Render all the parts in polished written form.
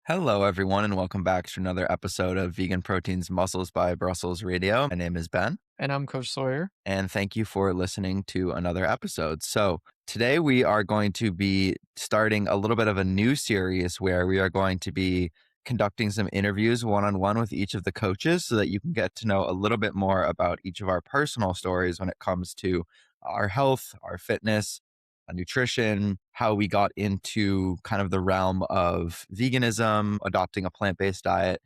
Hello, everyone, and welcome back to another episode of Vegan Proteins Muscles by Brussels Radio. My name is Ben, And I'm Coach Sawyer. and thank you for listening to another episode. So, today we are going to be starting a little bit of a new series where we are going to be conducting some interviews one-on-one with each of the coaches so that you can get to know a little bit more about each of our personal stories when it comes to our health, our fitness, nutrition, how we got into kind of the realm of veganism, adopting a plant-based diet.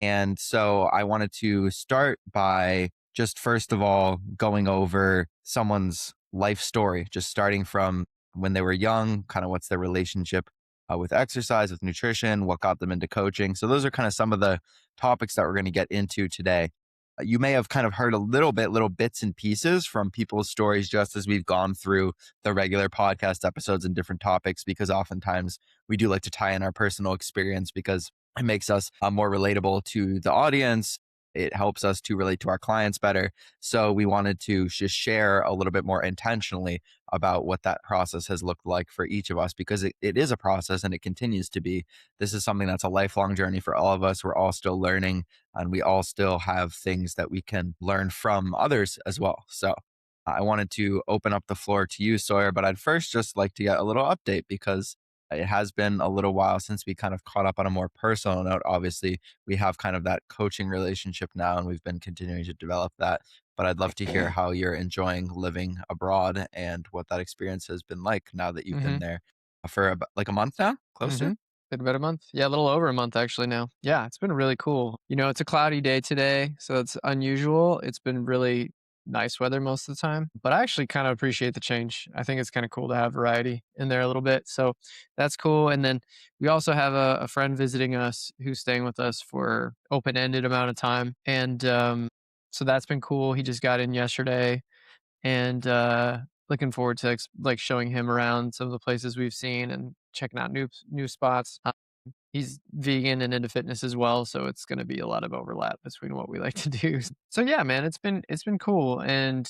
And so I wanted to start by just first of all going over someone's life story, just starting from when they were young, kind of what's their relationship with exercise, with nutrition, what got them into coaching. So those are kind of some of the topics that we're going to get into today. You may have kind of heard little bits and pieces from people's stories just as we've gone through the regular podcast episodes and different topics, because oftentimes we do like to tie in our personal experience because it makes us more relatable to the audience. It helps us to relate to our clients better. So we wanted to just share a little bit more intentionally about what that process has looked like for each of us, because it is a process and it continues to be. This is something that's a lifelong journey for all of us. We're all still learning and we all still have things that we can learn from others as well. So I wanted to open up the floor to you, Sawyer, but I'd first just like to get a little update because it has been a little while since we kind of caught up on a more personal note. Obviously, we have kind of that coaching relationship now, and we've been continuing to develop that. But I'd love to hear how you're enjoying living abroad and what that experience has been like now that you've been Mm-hmm. there for about, like a month now, close Mm-hmm. to. Been about a month. Yeah, a little over a month actually now. Yeah, it's been really cool. It's a cloudy day today, so it's unusual. It's been really nice weather most of the time, but I actually kind of appreciate the change. I think it's kind of cool to have variety in there a little bit. So that's cool. And then we also have a friend visiting us who's staying with us for open-ended amount of time. And so that's been cool. He just got in yesterday and looking forward to like showing him around some of the places we've seen and checking out new spots. He's vegan and into fitness as well, so it's going to be a lot of overlap between what we like to do. So yeah, man, it's been cool, and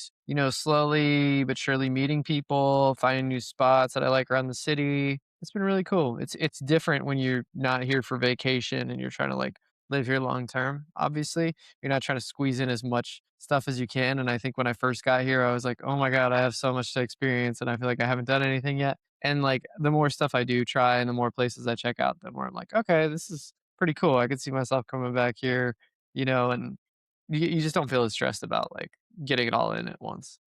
slowly but surely meeting people, finding new spots that I like around the city. It's been really cool. It's different when you're not here for vacation and you're trying to like live here long term. Obviously, you're not trying to squeeze in as much stuff as you can. And I think when I first got here, I was like, oh my god, I have so much to experience, and I feel like I haven't done anything yet. And like the more stuff I do try and the more places I check out, the more I'm like, okay, this is pretty cool. I could see myself coming back here, and you just don't feel as stressed about like getting it all in at once.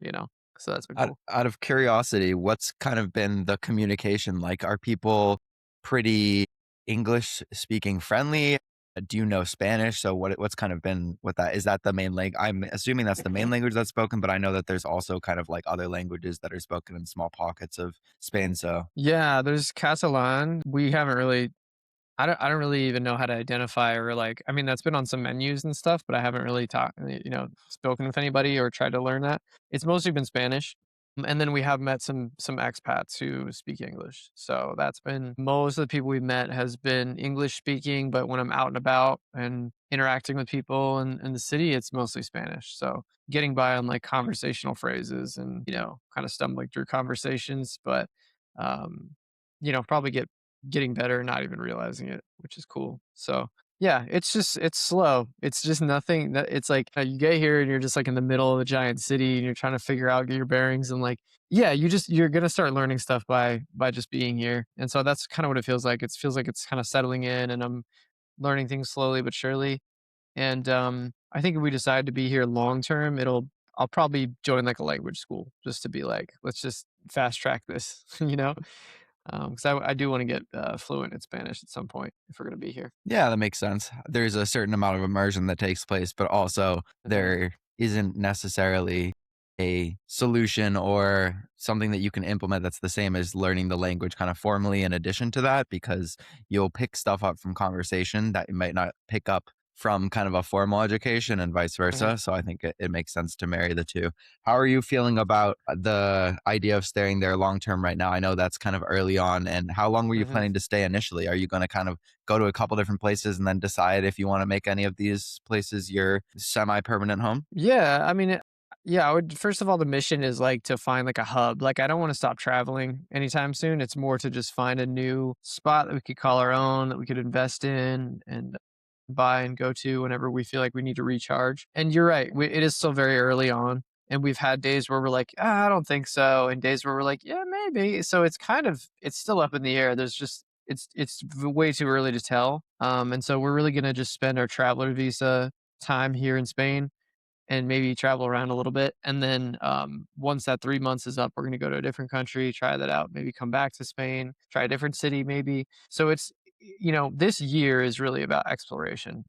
So that's been Out, cool. out of curiosity, what's kind of been the communication like? Are people pretty English speaking friendly? Do you know Spanish? So what's kind of been with that? Is that the main language? I'm assuming that's the main language that's spoken, but I know that there's also kind of like other languages that are spoken in small pockets of Spain. So Yeah, there's Catalan. We haven't really I don't really even know how to identify or like I mean that's been on some menus and stuff, but I haven't really spoken with anybody or tried to learn that. It's mostly been Spanish. And then we have met some expats who speak English. So that's been most of the people we've met has been English speaking, but when I'm out and about and interacting with people in the city, it's mostly Spanish. So getting by on like conversational phrases and, kind of stumbling through conversations, but um, probably getting better, not even realizing it, which is cool. So yeah, it's slow. It's just nothing that it's like you get here and you're just like in the middle of a giant city and you're trying to figure out get your bearings and like yeah, you're gonna start learning stuff by just being here. And so that's kind of what it feels like. It feels like it's kind of settling in and I'm learning things slowly but surely. And I think if we decide to be here long term, I'll probably join like a language school just to be like, let's just fast track this, because I do want to get fluent in Spanish at some point if we're going to be here. yeah, that makes sense. There's a certain amount of immersion that takes place, but also Mhm. there isn't necessarily a solution or something that you can implement that's the same as learning the language kind of formally in addition to that, because you'll pick stuff up from conversation that you might not pick up from kind of a formal education and vice Mhm. versa. So I think it makes sense to marry the two. How are you feeling about the idea of staying there long term right now? I know that's kind of early on. And how long were you Mhm. planning to stay initially? Are you going to kind of go to a couple different places and then decide if you want to make any of these places your semi permanent home? Yeah, I mean, Yeah, I would first of all, the mission is like to find like a hub. Like I don't want to stop traveling anytime soon. It's more to just find a new spot that we could call our own, that we could invest in and buy and go to whenever we feel like we need to recharge. And you're right, it is still very early on. And we've had days where we're like, I don't think so. And days where we're like, yeah, maybe. So it's kind of, it's still up in the air. There's just, way too early to tell. And so we're really going to just spend our traveler visa time here in Spain and maybe travel around a little bit. And then once that 3 months is up, we're going to go to a different country, try that out, maybe come back to Spain, try a different city, maybe. So it's, this year is really about exploration.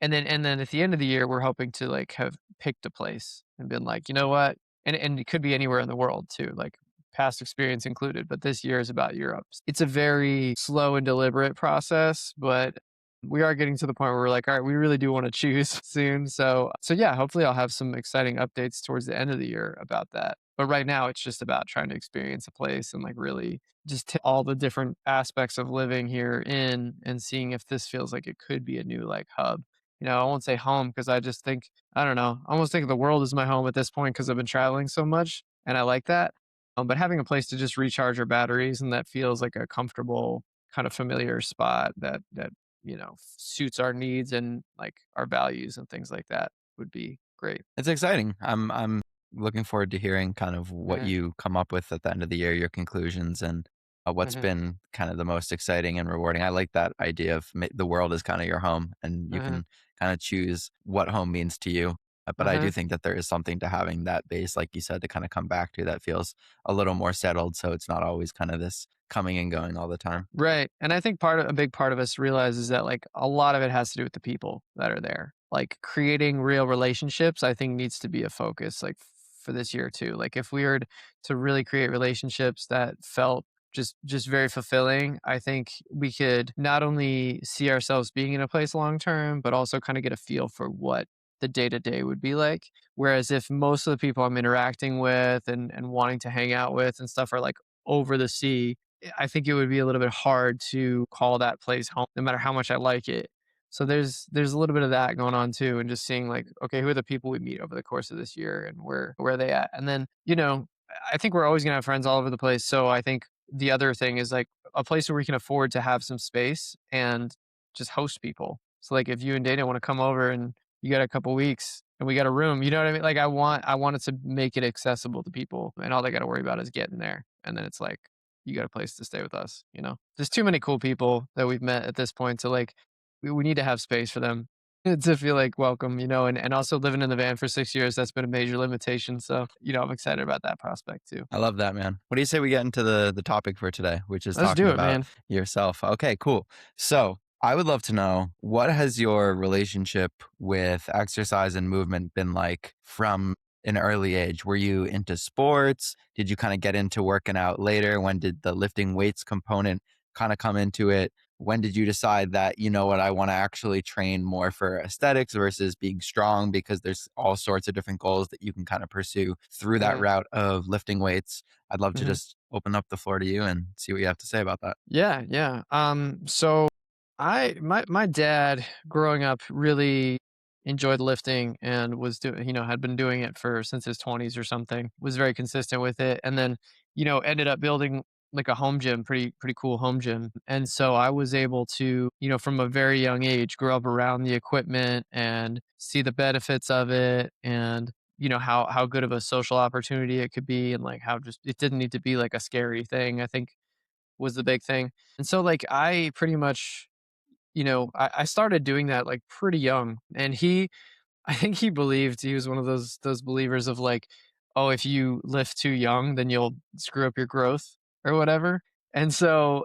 And then at the end of the year, we're hoping to like have picked a place and been like, you know what? And it could be anywhere in the world too, like past experience included. But this year is about Europe. It's a very slow and deliberate process, but we are getting to the point where we're like, all right, we really do want to choose soon. So yeah, hopefully I'll have some exciting updates towards the end of the year about that. But right now it's just about trying to experience a place and like really just all the different aspects of living here in and seeing if this feels like it could be a new like hub. I won't say home because I just think, I don't know, I almost think the world is my home at this point because I've been traveling so much and I like that. But having a place to just recharge our batteries and that feels like a comfortable, kind of familiar spot that suits our needs and like our values and things like that would be great. It's exciting. I'm looking forward to hearing kind of what Hmm. you come up with at the end of the year, your conclusions, and what's Hmm. been kind of the most exciting and rewarding. I like that idea of the world is kind of your home, and you Hmm. can kind of choose what home means to you. But I do Hmm. think that there is something to having that base, like you said, to kind of come back to that feels a little more settled. So it's not always kind of this coming and going all the time. Right. And I think a big part of us realizes that like a lot of it has to do with the people that are there. Like creating real relationships, I think needs to be a focus like for this year too. Like if we were to really create relationships that felt just very fulfilling, I think we could not only see ourselves being in a place long term, but also kind of get a feel for what the day to day would be like. Whereas if most of the people I'm interacting with and wanting to hang out with and stuff are like over the sea, I think it would be a little bit hard to call that place home, no matter how much I like it. So there's a little bit of that going on too, and just seeing like, okay, who are the people we meet over the course of this year, and where are they at? And then I think we're always gonna have friends all over the place. So I think the other thing is like a place where we can afford to have some space and just host people. So like if you and Dana want to come over and you got a couple weeks and we got a room, you know what I mean? Like I want it to make it accessible to people, and all they got to worry about is getting there. And then it's like you got a place to stay with us. There's too many cool people that we've met at this point to like, we need to have space for them to feel like welcome, and also living in the van for 6 years, that's been a major limitation. So, I'm excited about that prospect too. I love that, man. What do you say we get into the topic for today, which is Let's talking do it, about man. yourself? Okay, cool. So I would love to know, what has your relationship with exercise and movement been like from an early age? Were you into sports? Did you kind of get into working out later? When did the lifting weights component kind of come into it? When did you decide that, you know what, I want to actually train more for aesthetics versus being strong? Because there's all sorts of different goals that you can kind of pursue through that Hmm. route of lifting weights. I'd love to Hmm. just open up the floor to you and see what you have to say about that. Yeah, yeah. So my dad growing up really enjoyed lifting and was doing, had been doing it for since his 20s or something, was very consistent with it. And then, ended up building like a home gym, pretty cool home gym. And so I was able to, from a very young age, grow up around the equipment and see the benefits of it and how good of a social opportunity it could be and like how just it didn't need to be like a scary thing. I think was the big thing. And so like I pretty much, I started doing that like pretty young. And I think he believed he was one of those believers of like, oh, if you lift too young, then you'll screw up your growth or whatever. And so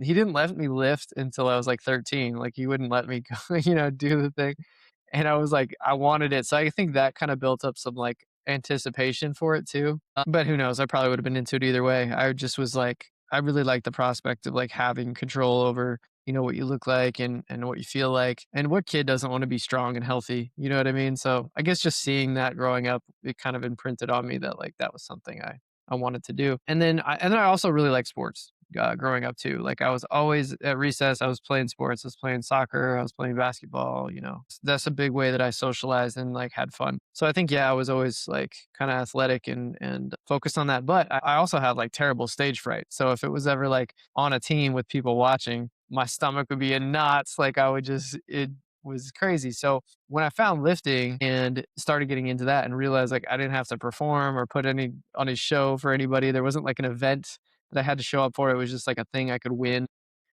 he didn't let me lift until I was like 13. Like he wouldn't let me go, do the thing. And I was like, I wanted it. So I think that kind of built up some like anticipation for it too. But who knows? I probably would have been into it either way. I just was like, I really like the prospect of like having control over, what you look like and what you feel like. And what kid doesn't want to be strong and healthy? You know what I mean? So I guess just seeing that growing up, it kind of imprinted on me that like that was something I wanted to do. And then I also really like sports. growing up too. Like I was always at recess, I was playing sports, I was playing soccer, I was playing basketball, you know. That's a big way that I socialized and like had fun. So I think, yeah, I was always like kind of athletic and focused on that. But I also had like terrible stage fright. So if it was ever like on a team with people watching, my stomach would be in knots. Like I would just, it was crazy. So when I found lifting and started getting into that and realized like I didn't have to perform or put any on a show for anybody, there wasn't like an event that I had to show up for. It was just like a thing I could win,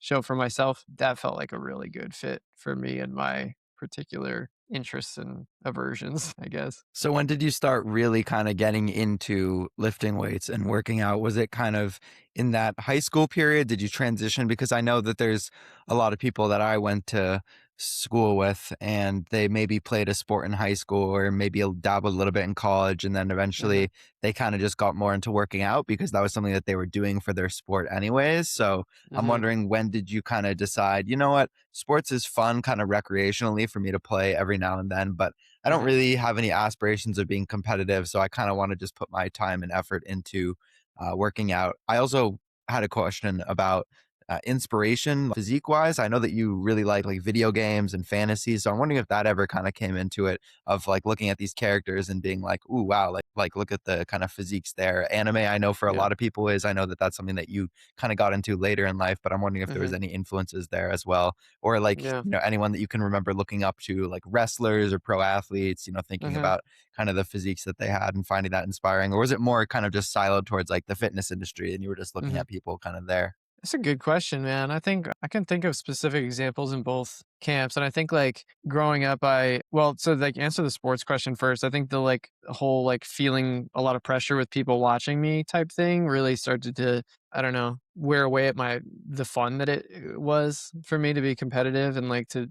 show for myself. That felt like a really good fit for me and my particular interests and aversions, I guess. So when did you start really kind of getting into lifting weights and working out? Was it kind of in that high school period? Did you transition? Because I know that there's a lot of people that I went to school with and they maybe played a sport in high school or maybe dabbled a little bit in college. And then Hmm. eventually they kind of just got more into working out because that was something that they were doing for their sport anyways. So I'm Hmm. wondering, when did you kind of decide, you know what, sports is fun kind of recreationally for me to play every now and then, but I don't Hmm. really have any aspirations of being competitive, so I kind of want to just put my time and effort into working out. I also had a question about inspiration, physique wise. I know that you really like video games and fantasy, so I'm wondering if that ever kind of came into it, of like looking at these characters and being like, "Ooh, wow!" Like look at the kind of physiques there. Anime, I know for a Yeah. lot of people is. I know that that's something that you kind of got into later in life, but I'm wondering if there was Hmm. any influences there as well, or like, Yeah. anyone that you can remember looking up to, like wrestlers or pro athletes, thinking Hmm. about kind of the physiques that they had and finding that inspiring, or was it more kind of just siloed towards like the fitness industry and you were just looking Hmm. at people kind of there? That's a good question, man. I think I can think of specific examples in both camps. And I think like growing up, well, so like answer the sports question first. I think the like whole like feeling a lot of pressure with people watching me type thing really started to, I don't know, wear away at the fun that it was for me to be competitive and like to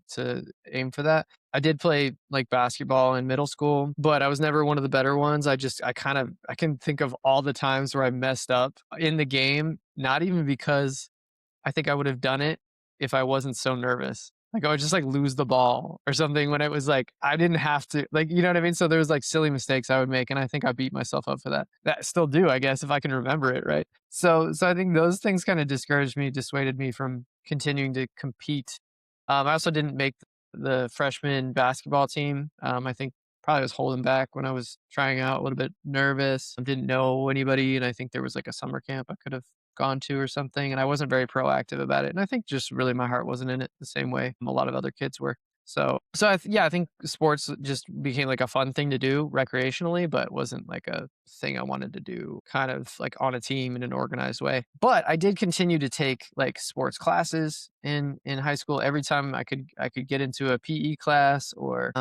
aim for that. I did play like basketball in middle school, but I was never one of the better ones. I can think of all the times where I messed up in the game, not even because I think I would have done it if I wasn't so nervous. Like I would just like lose the ball or something when it was like I didn't have to, like, you know what I mean? So there was like silly mistakes I would make and I think I beat myself up for that. That still do, I guess, if I can remember it, right? So I think those things kind of discouraged me, dissuaded me from continuing to compete. I also didn't make the freshman basketball team. I think probably was holding back when I was trying out, a little bit nervous. I didn't know anybody, and I think there was like a summer camp I could have gone to or something, and I wasn't very proactive about it. And I think just really my heart wasn't in it the same way a lot of other kids were. Yeah, I think sports just became like a fun thing to do recreationally, but wasn't like a thing I wanted to do kind of like on a team in an organized way. But I did continue to take like sports classes in high school. Every time I could get into a PE class or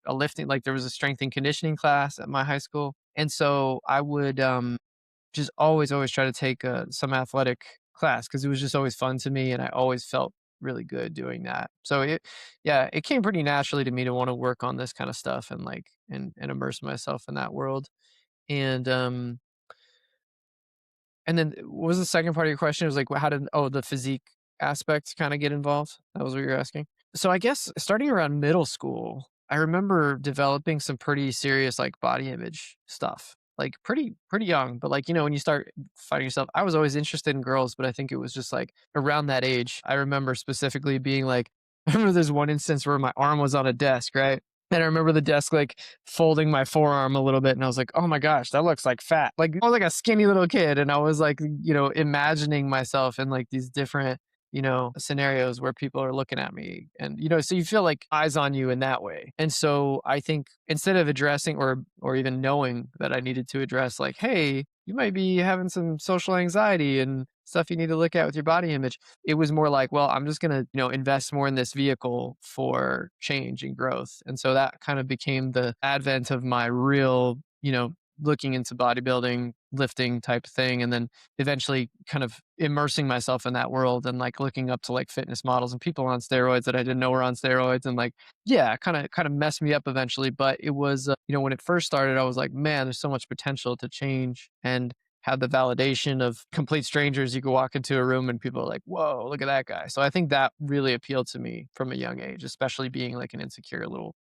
a lifting, like there was a strength and conditioning class at my high school. And so I would just always try to take some athletic class because it was just always fun to me, and I always felt really good doing that. Yeah, it came pretty naturally to me to want to work on this kind of stuff and like and immerse myself in that world. And and then what was the second part of your question? It was like, how did the physique aspect kind of get involved? That was what you're asking. So I guess starting around middle school, I remember developing some pretty serious like body image stuff. Like pretty young, but like, you know, when you start fighting yourself, I was always interested in girls, but I think it was just like around that age. I remember specifically being like, I remember there's one instance where my arm was on a desk, right? And I remember the desk like folding my forearm a little bit, and I was like, "Oh my gosh, that looks like fat." Like I was like a skinny little kid, and I was like, you know, imagining myself in like these different, you know, scenarios where people are looking at me, and you know, so you feel like eyes on you in that way. And so I think instead of addressing or even knowing that I needed to address, like, "Hey, you might be having some social anxiety and stuff you need to look at with your body image," it was more like, well, I'm just going to, you know, invest more in this vehicle for change and growth. And so that kind of became the advent of my real, you know, looking into bodybuilding, lifting type thing. And then eventually kind of immersing myself in that world and like looking up to like fitness models and people on steroids that I didn't know were on steroids. And like, yeah, kind of messed me up eventually. But it was, you know, when it first started, I was like, man, there's so much potential to change. And had the validation of complete strangers. You could walk into a room and people are like, whoa, look at that guy. So I think that really appealed to me from a young age, especially being like an insecure little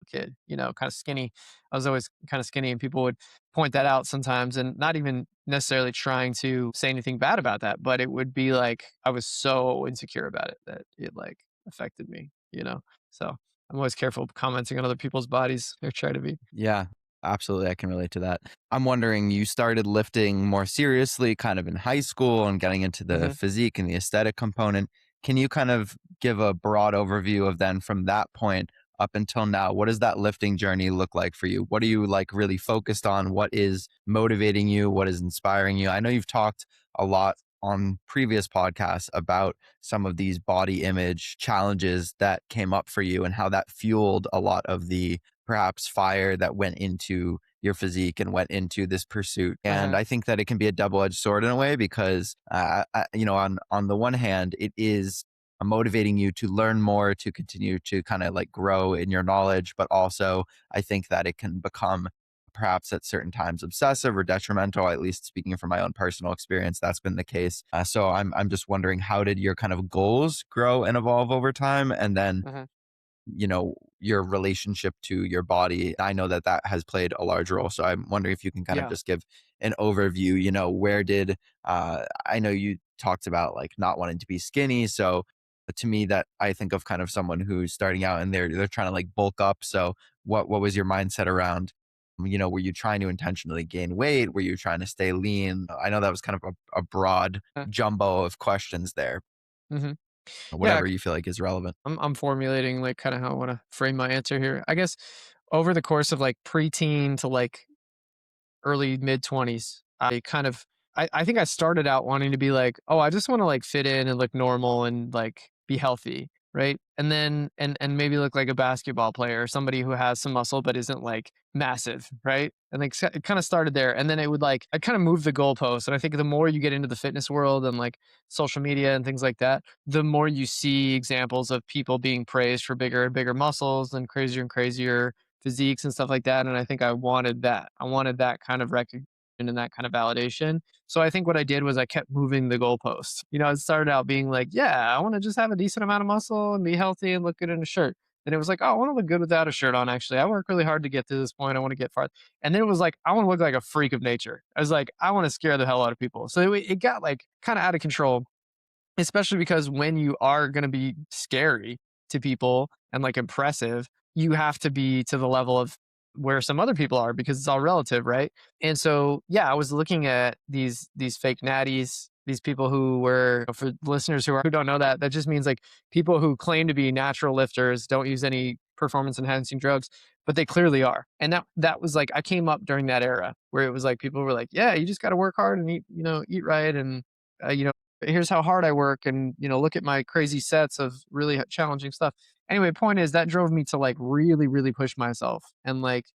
kid, you know, kind of skinny. I was always kind of skinny, and people would point that out sometimes, and not even necessarily trying to say anything bad about that, but it would be like I was so insecure about it that it like affected me, you know? So I'm always careful commenting on other people's bodies, or try to be. Yeah, absolutely. I can relate to that. I'm wondering, you started lifting more seriously kind of in high school and getting into the Hmm. physique and the aesthetic component. Can you kind of give a broad overview of then from that point up until now? What does that lifting journey look like for you? What are you like really focused on? What is motivating you? What is inspiring you? I know you've talked a lot on previous podcasts about some of these body image challenges that came up for you and how that fueled a lot of the perhaps fire that went into your physique and went into this pursuit. And Hmm. I think that it can be a double-edged sword in a way because, on the one hand, it is motivating you to learn more, to continue to kind of like grow in your knowledge, but also I think that it can become perhaps at certain times obsessive or detrimental. At least speaking from my own personal experience, that's been the case. So I'm just wondering, how did your kind of goals grow and evolve over time, and then Hmm. your relationship to your body? I know that that has played a large role, so I'm wondering if you can kind of Yeah. just give an overview. Where did I know you talked about like not wanting to be skinny, so to me that I think of kind of someone who's starting out and they're trying to like bulk up. So what was your mindset around, were you trying to intentionally gain weight? Were you trying to stay lean? I know that was kind of a broad jumbo of questions there. Hmm. Yeah. Whatever you feel like is relevant. I'm formulating like kind of how I want to frame my answer here. I guess over the course of like preteen to like early mid 20s, I think I started out wanting to be like, oh, I just want to like fit in and look normal and like be healthy, right? And then and maybe look like a basketball player or somebody who has some muscle but isn't like massive, right? And like it kind of started there, and then it would like I kind of moved the goalpost. And I think the more you get into the fitness world and like social media and things like that, the more you see examples of people being praised for bigger and bigger muscles and crazier physiques and stuff like that. And I think I wanted that. I wanted that kind of recognition and that kind of validation. So I think what I did was I kept moving the goalposts. You know, it started out being like, yeah, I want to just have a decent amount of muscle and be healthy and look good in a shirt. Then it was like, oh, I want to look good without a shirt on, actually. I work really hard to get to this point. I want to get far. And then it was like, I want to look like a freak of nature. I was like, I want to scare the hell out of people. So it got like kind of out of control, especially because when you are going to be scary to people and like impressive, you have to be to the level of where some other people are, because it's all relative, right? And so yeah, I was looking at these fake natties, these people who were, for listeners who don't know, that just means like people who claim to be natural lifters, don't use any performance enhancing drugs, but they clearly are. And that was like, I came up during that era where it was like people were like, yeah, you just got to work hard and eat right, and here's how hard I work, and look at my crazy sets of really challenging stuff. Anyway, point is that drove me to like really, really push myself, and like,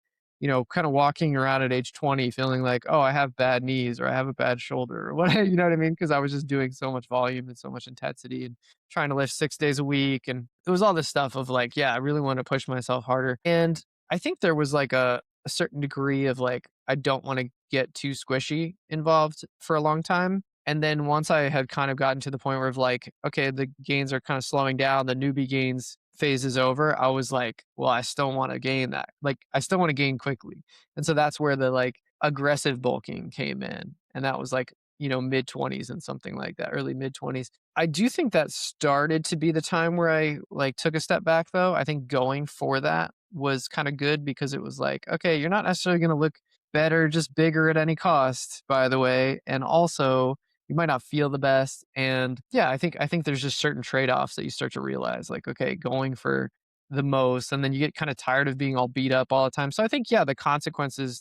kind of walking around at age 20 feeling like, oh, I have bad knees or I have a bad shoulder or what, you know what I mean? Because I was just doing so much volume and so much intensity and trying to lift 6 days a week. And it was all this stuff of like, yeah, I really want to push myself harder. And I think there was like a certain degree of like, I don't want to get too squishy involved for a long time. And then once I had kind of gotten to the point where of like, okay, the gains are kind of slowing down, the newbie gains phase is over, I was like, well, I still want to gain that. Like, I still want to gain quickly. And so that's where the like aggressive bulking came in. And that was like, mid 20s and something like that, early mid 20s. I do think that started to be the time where I like took a step back though. I think going for that was kind of good because it was like, okay, you're not necessarily going to look better, just bigger at any cost, by the way. And also, you might not feel the best. And yeah, I think there's just certain trade-offs that you start to realize, like, okay, going for the most, and then you get kind of tired of being all beat up all the time. So I think, yeah, the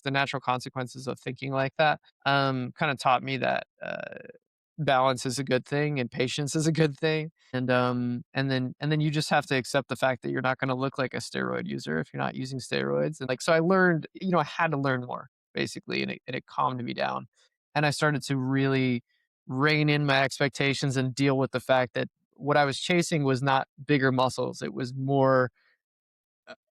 natural consequences of thinking like that, kind of taught me that balance is a good thing and patience is a good thing. And then you just have to accept the fact that you're not going to look like a steroid user if you're not using steroids. And like, so I learned, I had to learn more basically, and it calmed me down. And I started to really rein in my expectations and deal with the fact that what I was chasing was not bigger muscles. It was more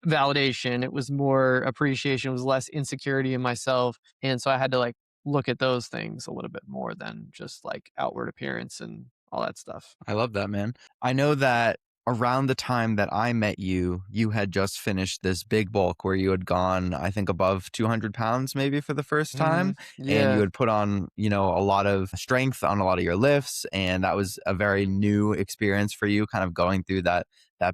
validation. It was more appreciation. It was less insecurity in myself. And so I had to like look at those things a little bit more than just like outward appearance and all that stuff. I love that, man. I know that, around the time that I met you, you had just finished this big bulk where you had gone, I think, above 200 pounds maybe for the first time. And you Yeah. had put on, a lot of strength on a lot of your lifts. And that was a very new experience for you, kind of going through that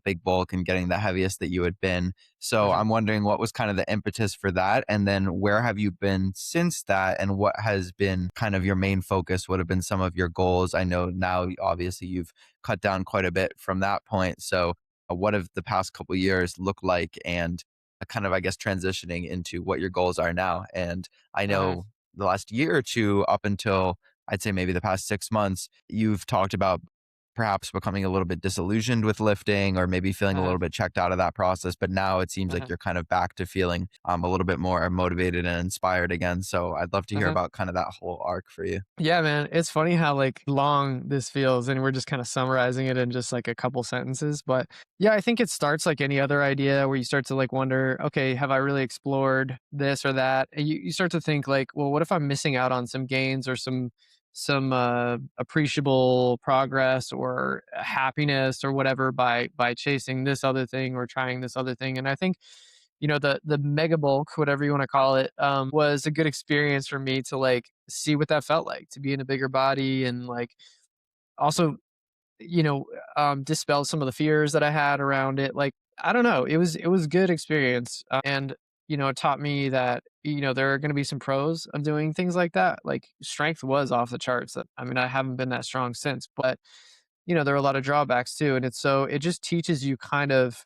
big bulk and getting the heaviest that you had been. So Mhm. I'm wondering what was kind of the impetus for that? And then where have you been since that? And what has been kind of your main focus? What have been some of your goals? I know now, obviously, you've cut down quite a bit from that point. So what have the past couple years looked like? And kind of, I guess, transitioning into what your goals are now. And I Mhm. know the last year or two, up until I'd say maybe the past 6 months, you've talked about perhaps becoming a little bit disillusioned with lifting or maybe feeling a Mhm. little bit checked out of that process. But now it seems like Mhm. you're kind of back to feeling a little bit more motivated and inspired again. So I'd love to hear Mhm. about kind of that whole arc for you. Yeah, man. It's funny how like long this feels, and we're just kind of summarizing it in just like a couple sentences. But yeah, I think it starts like any other idea where you start to like wonder, okay, have I really explored this or that? And you start to think like, well, what if I'm missing out on some gains or some appreciable progress or happiness or whatever by chasing this other thing or trying this other thing? And I think the mega bulk, whatever you want to call it, was a good experience for me to like see what that felt like to be in a bigger body and like also you know dispel some of the fears that I had around it. Like I don't know, it was good experience, and it taught me that there are going to be some pros of doing things like that. Like strength was off the charts. I mean, I haven't been that strong since, but there are a lot of drawbacks too, and it just teaches you kind of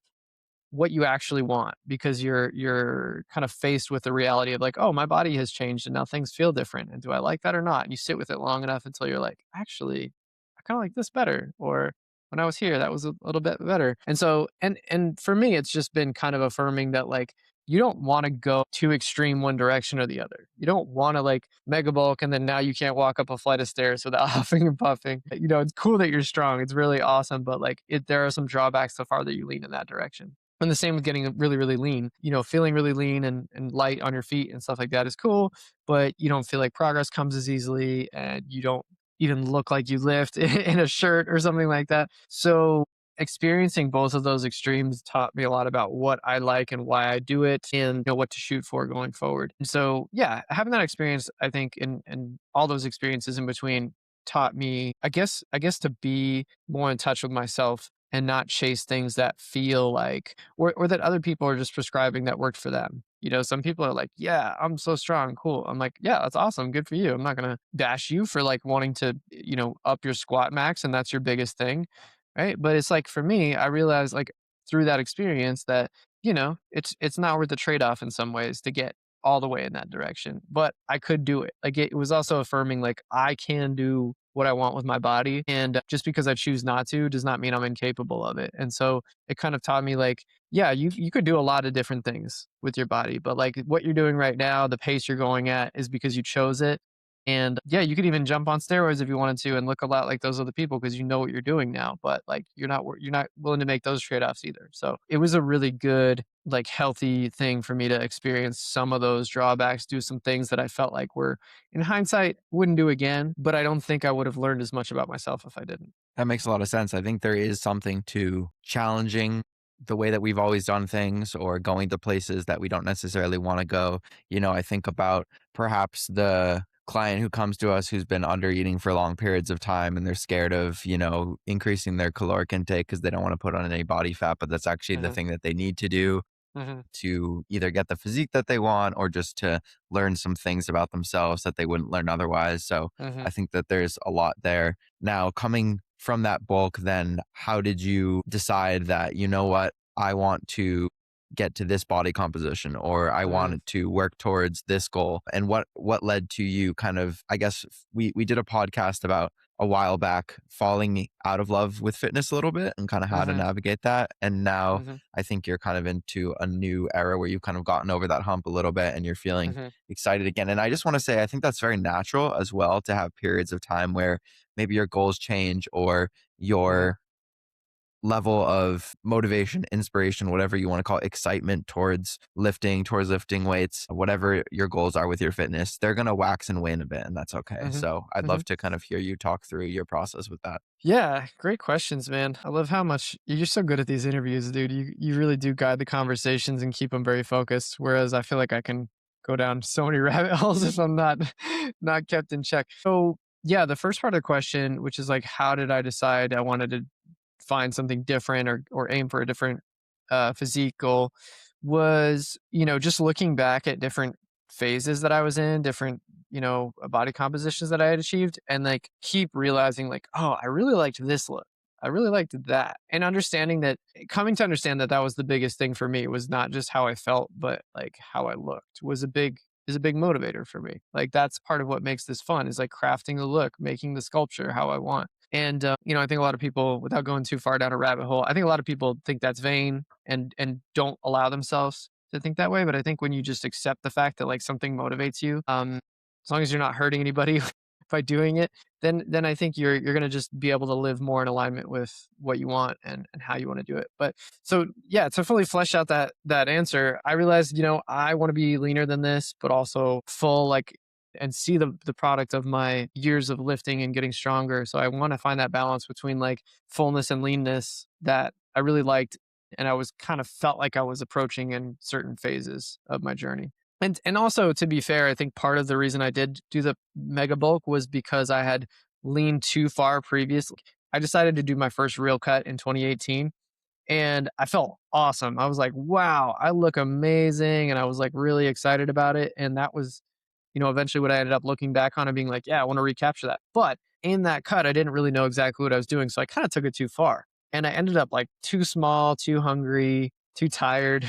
what you actually want because you're kind of faced with the reality of like, oh, my body has changed and now things feel different. And do I like that or not? And you sit with it long enough until you're like, actually, I kind of like this better. Or when I was here, that was a little bit better. And so, and for me, it's just been kind of affirming that like you don't want to go too extreme one direction or the other. You don't want to like mega bulk and then now you can't walk up a flight of stairs without huffing and puffing. It's cool that you're strong. It's really awesome, but like there are some drawbacks the farther you lean in that direction. And the same with getting really, really lean. Feeling really lean and light on your feet and stuff like that is cool, but you don't feel like progress comes as easily and you don't even look like you lift in a shirt or something like that. So experiencing both of those extremes taught me a lot about what I like and why I do it and what to shoot for going forward. And so yeah, having that experience, I think, and all those experiences in between taught me, I guess to be more in touch with myself and not chase things that feel like or that other people are just prescribing that worked for them. Some people are like, "Yeah, I'm so strong, cool." I'm like, "Yeah, that's awesome, good for you." I'm not gonna bash you for like wanting to, up your squat max and that's your biggest thing, right? But it's like for me, I realized like through that experience that it's not worth the trade off in some ways to get all the way in that direction. But I could do it. Like it was also affirming like I can do what I want with my body. And just because I choose not to does not mean I'm incapable of it. And so it kind of taught me like, yeah, you could do a lot of different things with your body, but like what you're doing right now, the pace you're going at is because you chose it. And yeah, you could even jump on steroids if you wanted to and look a lot like those other people because you know what you're doing now. But like you're not willing to make those trade-offs either. So it was a really good, like healthy thing for me to experience some of those drawbacks, do some things that I felt like were in hindsight wouldn't do again, but I don't think I would have learned as much about myself if I didn't. That makes a lot of sense. I think there is something to challenging the way that we've always done things or going to places that we don't necessarily want to go. I think about perhaps the client who comes to us who's been under eating for long periods of time and they're scared of, increasing their caloric intake because they don't want to put on any body fat, but that's actually the Mhm, thing that they need to do mhm, to either get the physique that they want or just to learn some things about themselves that they wouldn't learn otherwise. So I mhm, think that there's a lot there. Now, coming from that bulk, then how did you decide that, you know what, I want to get to this body composition or I mhm, wanted to work towards this goal? And what led to you kind of, I guess we did a podcast about a while back falling out of love with fitness a little bit and kind of how to mhm, navigate that. And now mhm, I think you're kind of into a new era where you've kind of gotten over that hump a little bit and you're feeling mhm, excited again. And I just want to say, I think that's very natural as well to have periods of time where maybe your goals change or mhm, your level of motivation, inspiration, whatever you want to call it, excitement towards lifting weights, whatever your goals are with your fitness, they're going to wax and wane a bit, and that's okay. Mhm. So I'd Mhm. love to kind of hear you talk through your process with that. Yeah, great questions, man. I love how much you're so good at these interviews, dude. You really do guide the conversations and keep them very focused. Whereas I feel like I can go down so many rabbit holes if I'm not kept in check. So yeah, the first part of the question, which is like, how did I decide I wanted to find something different or aim for a different physique goal, was just looking back at different phases that I was in, different body compositions that I had achieved, and like keep realizing like, oh, I really liked this look. I really liked that. And understanding that, coming to understand that that was the biggest thing for me, was not just how I felt, but like how I looked was a big motivator for me. Like that's part of what makes this fun, is like crafting the look, making the sculpture how I want. And I think a lot of people, without going too far down a rabbit hole, I think a lot of people think that's vain and don't allow themselves to think that way. But I think when you just accept the fact that like something motivates you, as long as you're not hurting anybody by doing it, then I think you're gonna just be able to live more in alignment with what you want and how you want to do it. But so yeah, to fully flesh out that answer, I realized, I want to be leaner than this, but also full, like, and see the product of my years of lifting and getting stronger. So I want to find that balance between like fullness and leanness that I really liked, and I was kind of felt like I was approaching in certain phases of my journey. And also, to be fair, I think part of the reason I did do the mega bulk was because I had leaned too far previously. I decided to do my first real cut in 2018, and I felt awesome. I was like, wow, I look amazing. And I was like really excited about it. And that was, eventually what I ended up looking back on and being like, yeah, I want to recapture that. But in that cut, I didn't really know exactly what I was doing. So I kind of took it too far. And I ended up like too small, too hungry, too tired,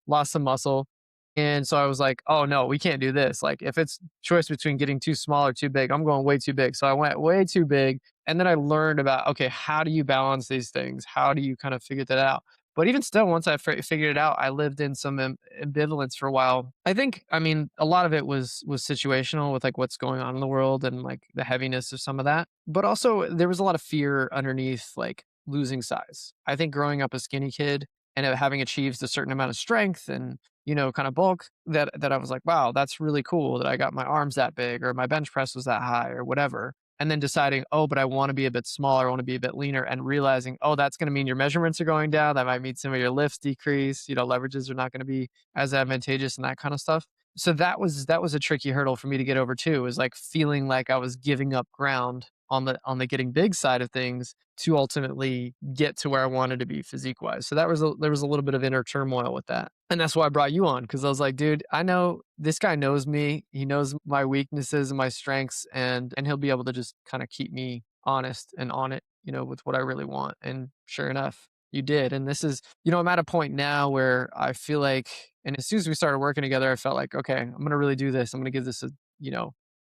lost some muscle. And so I was like, oh no, we can't do this. Like if it's choice between getting too small or too big, I'm going way too big. So I went way too big. And then I learned about, okay, how do you balance these things? How do you kind of figure that out? But even still, once I figured it out, I lived in some ambivalence for a while. I think, I mean, a lot of it was situational with like what's going on in the world and like the heaviness of some of that. But also there was a lot of fear underneath like losing size. I think growing up a skinny kid and having achieved a certain amount of strength and kind of bulk, that I was like, wow, that's really cool that I got my arms that big or my bench press was that high or whatever. And then deciding, oh, but I want to be a bit smaller, I want to be a bit leaner, and realizing, oh, that's going to mean your measurements are going down. That might mean some of your lifts decrease. Leverages are not going to be as advantageous and that kind of stuff. So that was a tricky hurdle for me to get over too. Is like feeling like I was giving up ground on the getting big side of things to ultimately get to where I wanted to be physique wise. So there was a little bit of inner turmoil with that. And that's why I brought you on, because I was like, dude, I know this guy knows me. He knows my weaknesses and my strengths, and he'll be able to just kind of keep me honest and on it, with what I really want. And sure enough, you did. And this is, I'm at a point now where I feel like, and as soon as we started working together, I felt like, okay, I'm going to really do this. I'm going to give this a,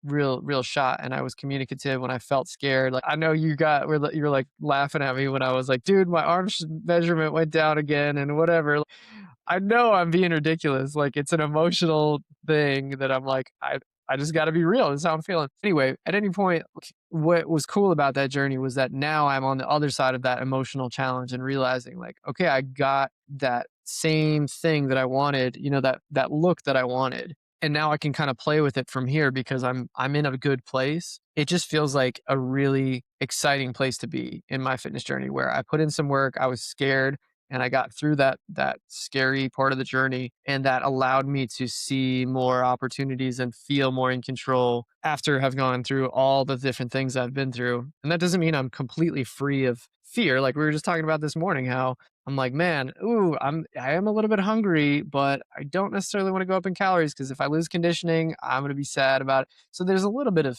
real shot. And I was communicative when I felt scared. Like I know you were like laughing at me when I was like, dude, my arm measurement went down again and whatever. I know I'm being ridiculous. Like it's an emotional thing that I'm like, I just got to be real. This is how I'm feeling. Anyway, at any point, what was cool about that journey was that now I'm on the other side of that emotional challenge and realizing like, okay, I got that same thing that I wanted, that look that I wanted. And now I can kind of play with it from here because I'm in a good place. It just feels like a really exciting place to be in my fitness journey, where I put in some work. I was scared and I got through that scary part of the journey, and that allowed me to see more opportunities and feel more in control after have gone through all the different things I've been through. And that doesn't mean I'm completely free of fear. Like we were just talking about this morning, how I'm like, man, I am a little bit hungry, but I don't necessarily want to go up in calories, because if I lose conditioning, I'm going to be sad about it. So there's a little bit of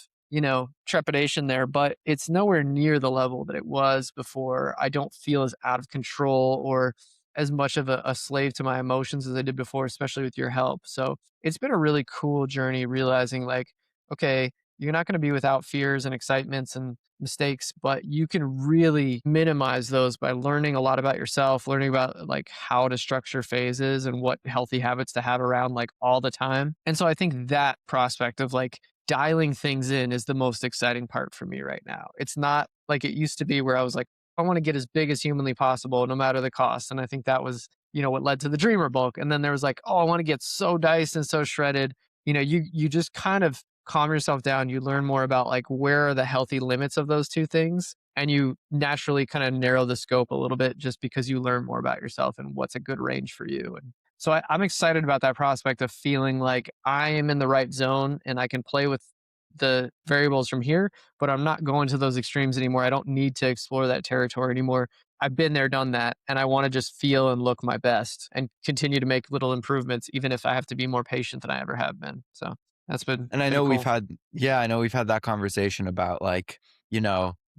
trepidation there, but it's nowhere near the level that it was before. I don't feel as out of control or as much of a slave to my emotions as I did before, especially with your help. So it's been a really cool journey realizing like, okay, you're not going to be without fears and excitements and mistakes, but you can really minimize those by learning a lot about yourself, learning about like how to structure phases and what healthy habits to have around like all the time. And so I think that prospect of like dialing things in is the most exciting part for me right now. It's not like it used to be where I was like, I want to get as big as humanly possible, no matter the cost. And I think that was, what led to the dreamer bulk. And then there was like, oh, I want to get so diced and so shredded. You just kind of calm yourself down. You learn more about like where are the healthy limits of those two things. And you naturally kind of narrow the scope a little bit just because you learn more about yourself and what's a good range for you. And so I'm excited about that prospect of feeling like I am in the right zone and I can play with the variables from here, but I'm not going to those extremes anymore. I don't need to explore that territory anymore. I've been there, done that, and I want to just feel and look my best and continue to make little improvements, even if I have to be more patient than I ever have been. So that's been And I been know we've cool. had, yeah, I know we've had that conversation about like,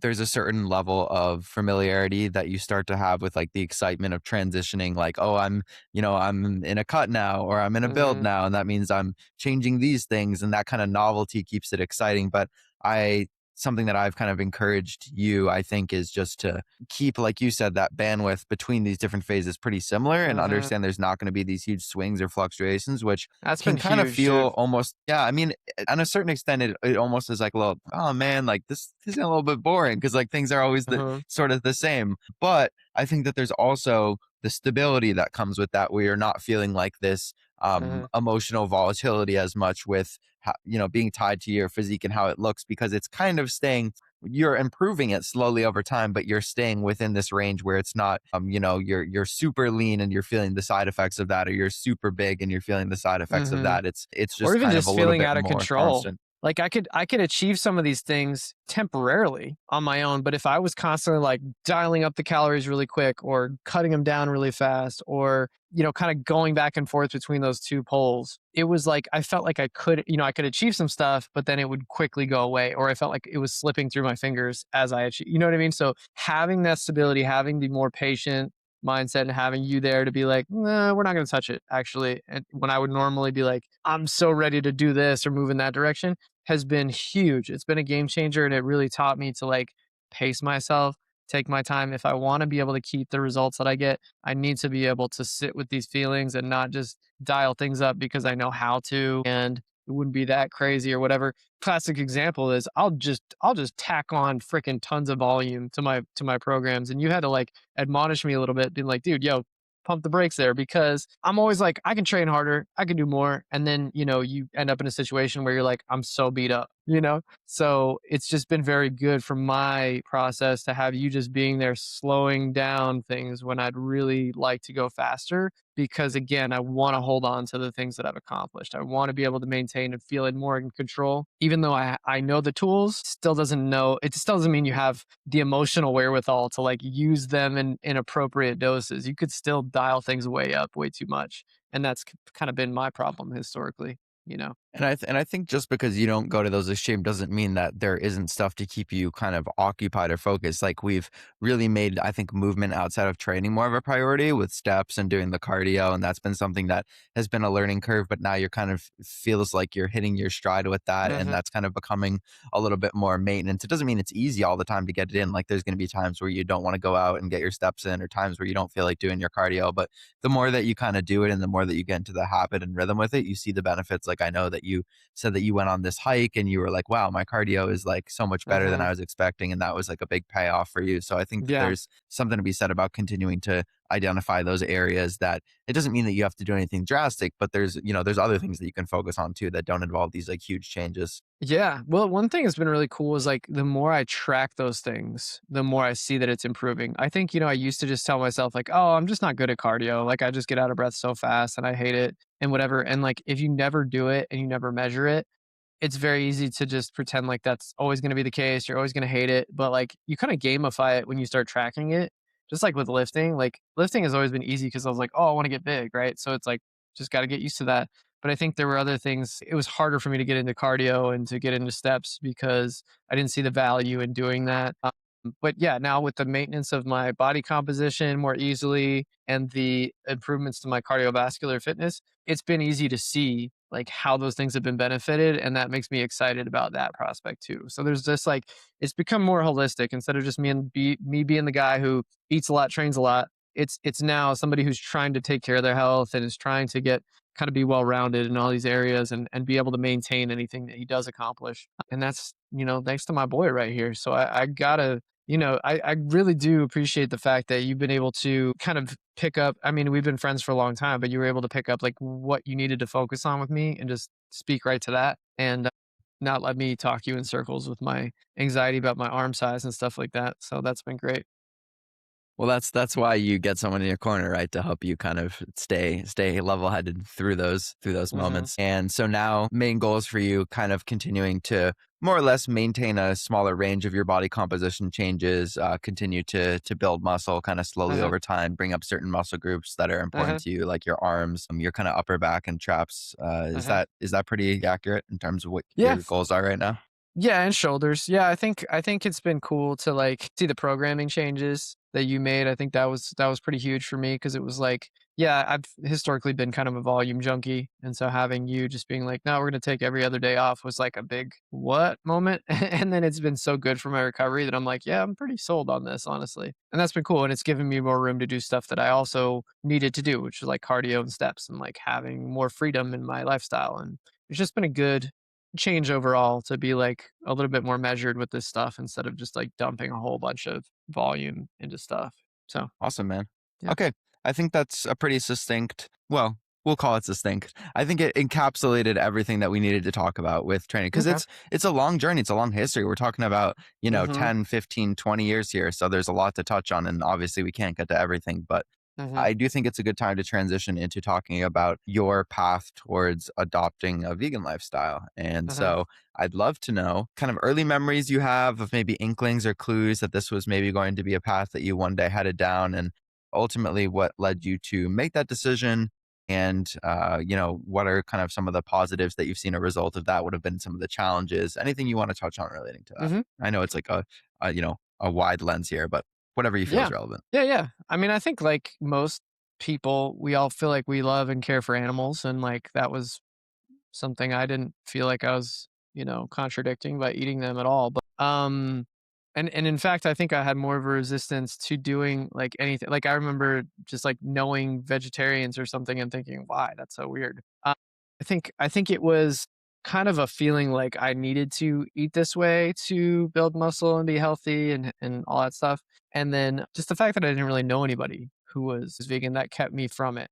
there's a certain level of familiarity that you start to have with like the excitement of transitioning, like, oh, I'm in a cut now or I'm in a build Hmm. now. And that means I'm changing these things. And that kind of novelty keeps it exciting. But I, something that I've kind of encouraged you, I think, is just to keep, like you said, that bandwidth between these different phases pretty similar and Hmm. understand there's not going to be these huge swings or fluctuations, which That's can been kind of huge, feel dude. almost, yeah, I mean, on a certain extent, it almost is like a little, oh man, like this is a little bit boring because like things are always the Hmm. sort of the same. But I think that there's also the stability that comes with that, where you're not feeling like this Hmm. emotional volatility as much with being tied to your physique and how it looks, because it's kind of staying, you're improving it slowly over time, but you're staying within this range where it's not, you're super lean and you're feeling the side effects of that, or you're super big and you're feeling the side effects of Hmm. that. It's Or just even kind of a just little feeling bit out of more control. constant. Like I could achieve some of these things temporarily on my own, but if I was constantly like dialing up the calories really quick or cutting them down really fast or, kind of going back and forth between those two poles, it was like I felt like I could achieve some stuff, but then it would quickly go away or I felt like it was slipping through my fingers as I achieve, you know what I mean? So having that stability, having the more patient mindset and having you there to be like, nah, we're not going to touch it actually. And when I would normally be like, I'm so ready to do this or move in that direction has been huge. It's been a game changer and it really taught me to like pace myself, take my time. If I want to be able to keep the results that I get, I need to be able to sit with these feelings and not just dial things up because I know how to and it wouldn't be that crazy or whatever. Classic example is I'll just tack on freaking tons of volume to my programs and you had to like admonish me a little bit, being like, dude, yo, pump the brakes there because I'm always like, I can train harder, I can do more. And then, you end up in a situation where you're like, I'm so beat up. So it's just been very good for my process to have you just being there slowing down things when I'd really like to go faster. Because again, I want to hold on to the things that I've accomplished. I want to be able to maintain and feel it more in control. Even though I know the tools, it still doesn't mean you have the emotional wherewithal to like use them in appropriate doses. You could still dial things way up way too much. And that's kind of been my problem historically. And I think just because you don't go to those extreme doesn't mean that there isn't stuff to keep you kind of occupied or focused. Like we've really made, I think, movement outside of training more of a priority with steps and doing the cardio, and that's been something that has been a learning curve. But now you're kind of feels like you're hitting your stride with that, and Hmm. that's kind of becoming a little bit more maintenance. It doesn't mean it's easy all the time to get it in. Like there's going to be times where you don't want to go out and get your steps in, or times where you don't feel like doing your cardio. But the more that you kind of do it, and the more that you get into the habit and rhythm with it, you see the benefits. Like I know that you said that you went on this hike and you were like, wow, my cardio is like so much better than Hmm. I was expecting. And that was like a big payoff for you. So I think that Yeah. there's something to be said about continuing to identify those areas that it doesn't mean that you have to do anything drastic, but there's other things that you can focus on too that don't involve these like huge changes. Yeah. Well, one thing that's been really cool is like the more I track those things, the more I see that it's improving. I think, I used to just tell myself, like, oh, I'm just not good at cardio. Like, I just get out of breath so fast and I hate it and whatever. And like, if you never do it and you never measure it, it's very easy to just pretend like that's always going to be the case. You're always going to hate it. But like, you kind of gamify it when you start tracking it. Just like with lifting, like, lifting has always been easy because I was like, oh, I want to get big. Right. So it's like, just got to get used to that. But I think there were other things. It was harder for me to get into cardio and to get into steps because I didn't see the value in doing that. But yeah, now with the maintenance of my body composition more easily and the improvements to my cardiovascular fitness, it's been easy to see like how those things have been benefited. And that makes me excited about that prospect too. So there's just like, it's become more holistic instead of just me being the guy who eats a lot, trains a lot. It's now somebody who's trying to take care of their health and is trying to get kind of be well rounded in all these areas and be able to maintain anything that he does accomplish. And that's, thanks to my boy right here. So I gotta I really do appreciate the fact that you've been able to kind of pick up. I mean, we've been friends for a long time, but you were able to pick up like what you needed to focus on with me and just speak right to that and not let me talk you in circles with my anxiety about my arm size and stuff like that. So that's been great. Well, that's why you get someone in your corner, right, to help you kind of stay level-headed through those Hmm. moments. And so now main goals for you kind of continuing to more or less maintain a smaller range of your body composition changes, continue to build muscle kind of slowly Uh-huh. over time, bring up certain muscle groups that are important Uh-huh. to you, like your arms, your kind of upper back and traps. Is Uh-huh. that pretty accurate in terms of what Yeah. your goals are right now? Yeah, and shoulders. Yeah, I think it's been cool to like see the programming changes that you made. I think that was pretty huge for me because it was like, yeah, I've historically been kind of a volume junkie, and so having you just being like, no, we're gonna take every other day off was like a big what moment, and then it's been so good for my recovery that I'm like, yeah, I'm pretty sold on this honestly, and that's been cool, and it's given me more room to do stuff that I also needed to do, which is like cardio and steps and like having more freedom in my lifestyle, and it's just been a good change overall to be like a little bit more measured with this stuff instead of just like dumping a whole bunch of volume into stuff. So, Awesome, man. yeah. Okay. I think that's a pretty succinct, well, we'll call it succinct. I think it encapsulated everything that we needed to talk about with training because Okay. it's a long journey, it's a long history. We're talking about, Mhm. 10, 15, 20 years here, so there's a lot to touch on and obviously we can't get to everything, but Mhm. I do think it's a good time to transition into talking about your path towards adopting a vegan lifestyle. And Mhm. so I'd love to know kind of early memories you have of maybe inklings or clues that this was maybe going to be a path that you one day headed down, and ultimately what led you to make that decision. And, what are kind of some of the positives that you've seen a result of that? Would have been some of the challenges, anything you want to touch on relating to that? Mhm. I know it's like a wide lens here, but whatever you feel is Yeah. relevant. Yeah, yeah. I mean, I think like most people, we all feel like we love and care for animals and like that was something I didn't feel like I was, contradicting by eating them at all. But and in fact, I think I had more of a resistance to doing like anything. Like I remember just like knowing vegetarians or something and thinking, why? That's so weird. I think it was kind of a feeling like I needed to eat this way to build muscle and be healthy and all that stuff. And then just the fact that I didn't really know anybody who was vegan that kept me from it.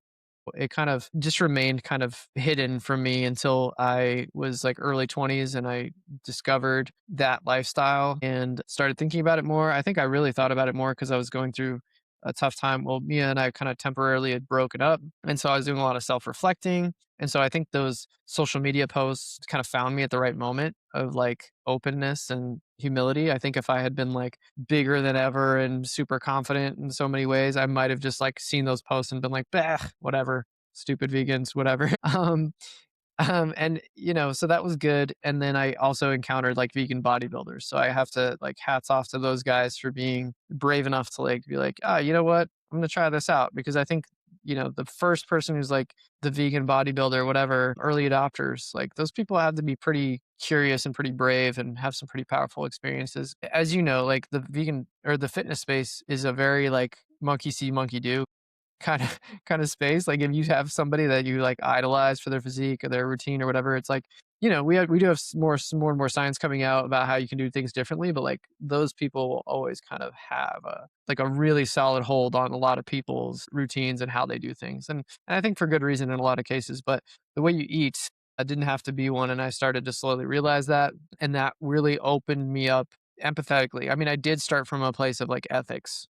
It kind of just remained kind of hidden from me until I was like early 20s and I discovered that lifestyle and started thinking about it more. I think I really thought about it more because I was going through a tough time. Well, Mia and I kind of temporarily had broken up. And so I was doing a lot of self reflecting. And so I think those social media posts kind of found me at the right moment of like openness and humility. I think if I had been like bigger than ever and super confident in so many ways, I might have just like seen those posts and been like, bah, whatever, stupid vegans, whatever. And so that was good. And then I also encountered like vegan bodybuilders. So I have to like hats off to those guys for being brave enough to like be like, ah, you know what? I'm gonna try this out because I think, the first person who's like the vegan bodybuilder, whatever, early adopters, like those people have to be pretty curious and pretty brave and have some pretty powerful experiences. As you know, like the vegan or the fitness space is a very like monkey see, monkey do kind of kind of space. Like if you have somebody that you like idolize for their physique or their routine or whatever, it's like, we do have more and more science coming out about how you can do things differently, but like those people will always kind of have a really solid hold on a lot of people's routines and how they do things. And I think for good reason in a lot of cases, but the way you eat, I didn't have to be one and I started to slowly realize that and that really opened me up empathetically. I mean, I did start from a place of like ethics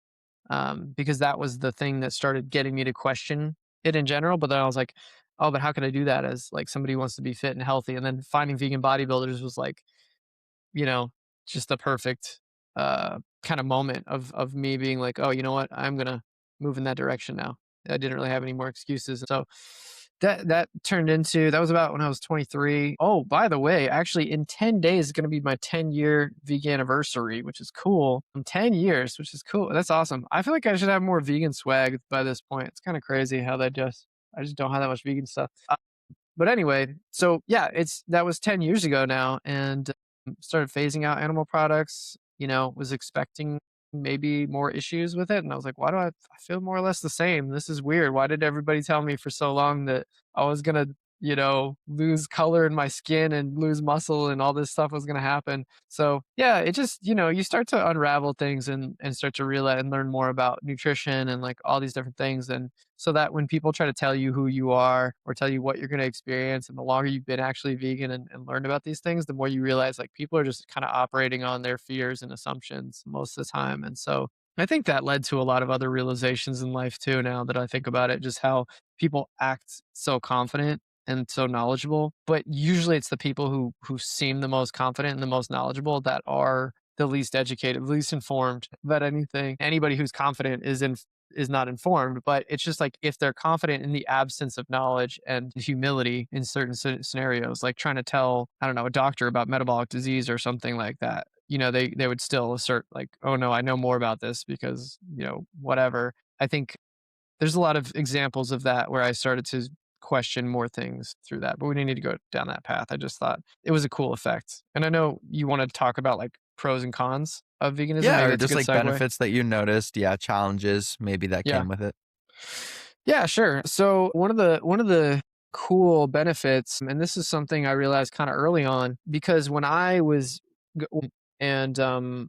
because that was the thing that started getting me to question it in general. But then I was like, oh, but how can I do that as like somebody who wants to be fit and healthy? And then finding vegan bodybuilders was like, you know, just the perfect kind of moment of me being like, oh, you know what, I'm gonna move in that direction now. I didn't really have any more excuses. So that turned into that was about when I was 23. Oh, by the way, actually in 10 days is going to be my 10-year vegan anniversary, which is cool. 10 years, which is cool. That's awesome. I feel like I should have more vegan swag by this point. It's kind of crazy how I just don't have that much vegan stuff. But anyway, so yeah, that was 10 years ago now and started phasing out animal products, was expecting maybe more issues with it. And I was like, why do I feel more or less the same? This is weird. Why did everybody tell me for so long that I was going to lose color in my skin and lose muscle and all this stuff was going to happen. So yeah, it just, you start to unravel things and start to realize and learn more about nutrition and like all these different things. And so that when people try to tell you who you are or tell you what you're going to experience, and the longer you've been actually vegan and learned about these things, the more you realize like people are just kind of operating on their fears and assumptions most of the time. And so I think that led to a lot of other realizations in life too, now that I think about it, just how people act so confident and so knowledgeable, but usually it's the people who seem the most confident and the most knowledgeable that are the least educated, least informed about anything. Anybody who's confident is not informed, but it's just like if they're confident in the absence of knowledge and humility in certain scenarios, like trying to tell, I don't know, a doctor about metabolic disease or something like that, they would still assert like, oh no, I know more about this because, whatever. I think there's a lot of examples of that where I started to question more things through that, but we didn't need to go down that path. I just thought it was a cool effect. And I know you want to talk about like pros and cons of veganism. Yeah, Maybe or that's a just good like segue. benefits that you noticed. Yeah, challenges maybe that Yeah. came with it. Yeah, sure. So one of the cool benefits, and this is something I realized kind of early on, because when I was and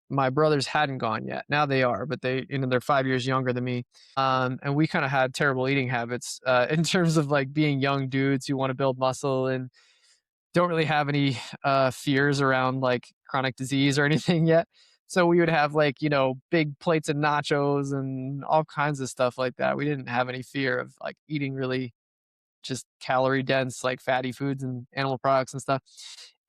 my brothers hadn't gone yet. Now they are, but they're 5 years younger than me. And we kind of had terrible eating habits in terms of like being young dudes who want to build muscle and don't really have any fears around like chronic disease or anything yet. So we would have like, big plates of nachos and all kinds of stuff like that. We didn't have any fear of like eating really just calorie dense, like fatty foods and animal products and stuff.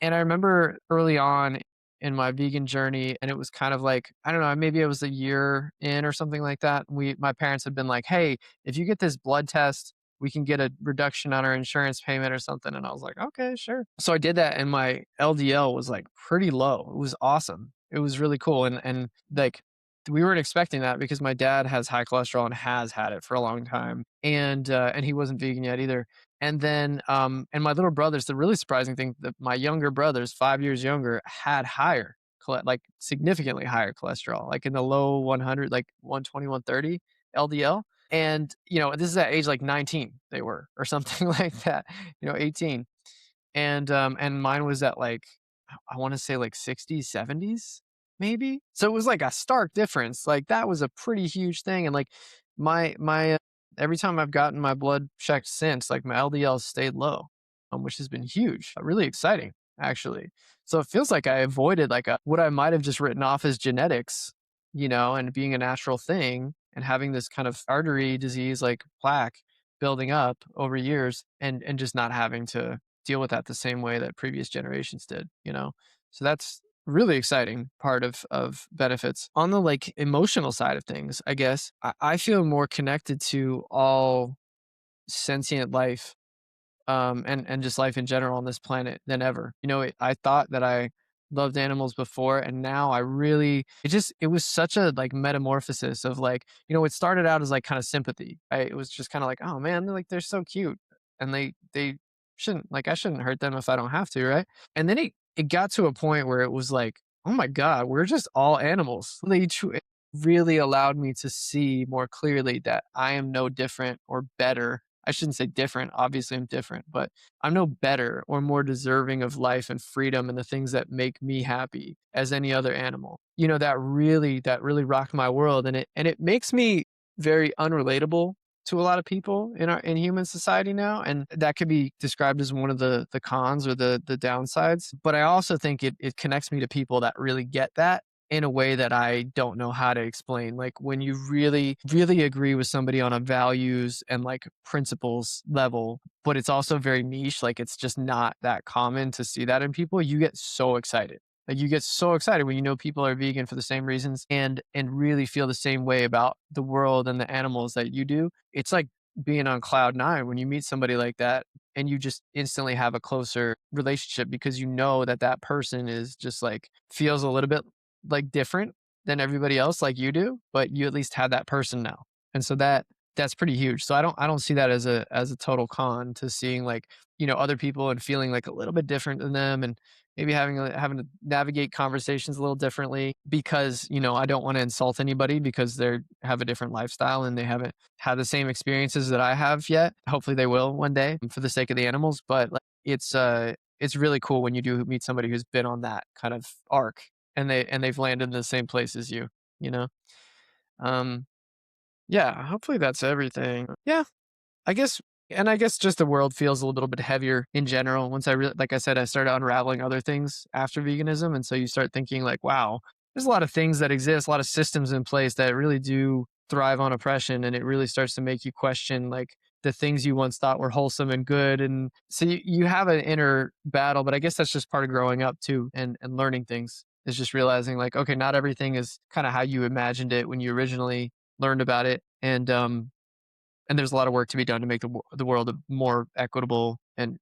And I remember early on in my vegan journey, and it was kind of like, I don't know, maybe it was a year in or something like that. My parents had been like, hey, if you get this blood test, we can get a reduction on our insurance payment or something. And I was like, okay, sure. So I did that, and my LDL was like pretty low. It was awesome. It was really cool. And like, we weren't expecting that because my dad has high cholesterol and has had it for a long time, and he wasn't vegan yet either. And then, and my little brothers, the really surprising thing that my younger brothers, 5 years younger, had higher, like significantly higher cholesterol, like in the low 100, like 120, 130 LDL. And, this is at age like 19, they were, or something like that, 18. And mine was at like, I want to say like 60s, 70s, maybe. So it was like a stark difference. Like that was a pretty huge thing. And like my every time I've gotten my blood checked since, like my LDL stayed low, which has been huge, really exciting actually. So it feels like I avoided like what I might have just written off as genetics, and being a natural thing and having this kind of artery disease like plaque building up over years and just not having to deal with that the same way that previous generations did. So that's really exciting part of benefits. On the like emotional side of things, I guess I feel more connected to all sentient life, and just life in general on this planet than ever. I thought that I loved animals before, and now I really it was such a like metamorphosis of like, it started out as like kind of sympathy. It was just kind of like, oh man, they're so cute, and they shouldn't, like, I shouldn't hurt them if I don't have to, right? And then it got to a point where it was like, oh my god, we're just all animals. It really allowed me to see more clearly that I am no different or better. I shouldn't say different. Obviously, I'm different, but I'm no better or more deserving of life and freedom and the things that make me happy as any other animal. That really rocked my world, and it makes me very unrelatable to a lot of people in human society now, and that could be described as one of the cons or the downsides. But I also think it connects me to people that really get that in a way that I don't know how to explain. Like when you really, really agree with somebody on a values and like principles level, but it's also very niche, like it's just not that common to see that in people, you get so excited. Like you get so excited when you know people are vegan for the same reasons and really feel the same way about the world and the animals that you do. It's like being on cloud nine when you meet somebody like that, and you just instantly have a closer relationship because you know that that person is just like feels a little bit like different than everybody else like you do, but you at least have that person now. And so that's pretty huge. So I don't see that as a total con to seeing like, other people and feeling like a little bit different than them, and maybe having to navigate conversations a little differently because, I don't want to insult anybody because they have a different lifestyle and they haven't had the same experiences that I have yet. Hopefully they will one day for the sake of the animals, but like, it's really cool when you do meet somebody who's been on that kind of arc and they've landed in the same place as you, you know? Um, yeah, hopefully that's everything. Yeah, I guess just the world feels a little bit heavier in general once like I said, I started unraveling other things after veganism, and so you start thinking like, wow, there's a lot of things that exist, a lot of systems in place that really do thrive on oppression, and it really starts to make you question like the things you once thought were wholesome and good, and so you have an inner battle, but I guess that's just part of growing up too, and learning things is just realizing like, okay, not everything is kind of how you imagined it when you originally learned about it, and there's a lot of work to be done to make the world a more equitable and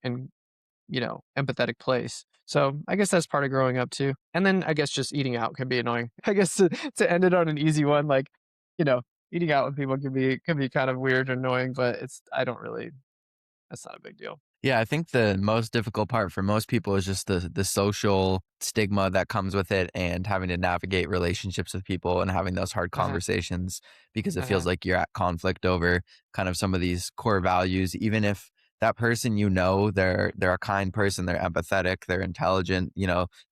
empathetic place. So I guess that's part of growing up too. And then I guess just eating out can be annoying. I guess to end it on an easy one, like you know, eating out with people can be kind of weird and annoying, but I don't really. That's not a big deal. Yeah, I think the most difficult part for most people is just the social stigma that comes with it and having to navigate relationships with people and having those hard Uh-huh. conversations because it feels Uh-huh. like you're at conflict over kind of some of these core values, even if that person they're a kind person, they're empathetic, they're intelligent,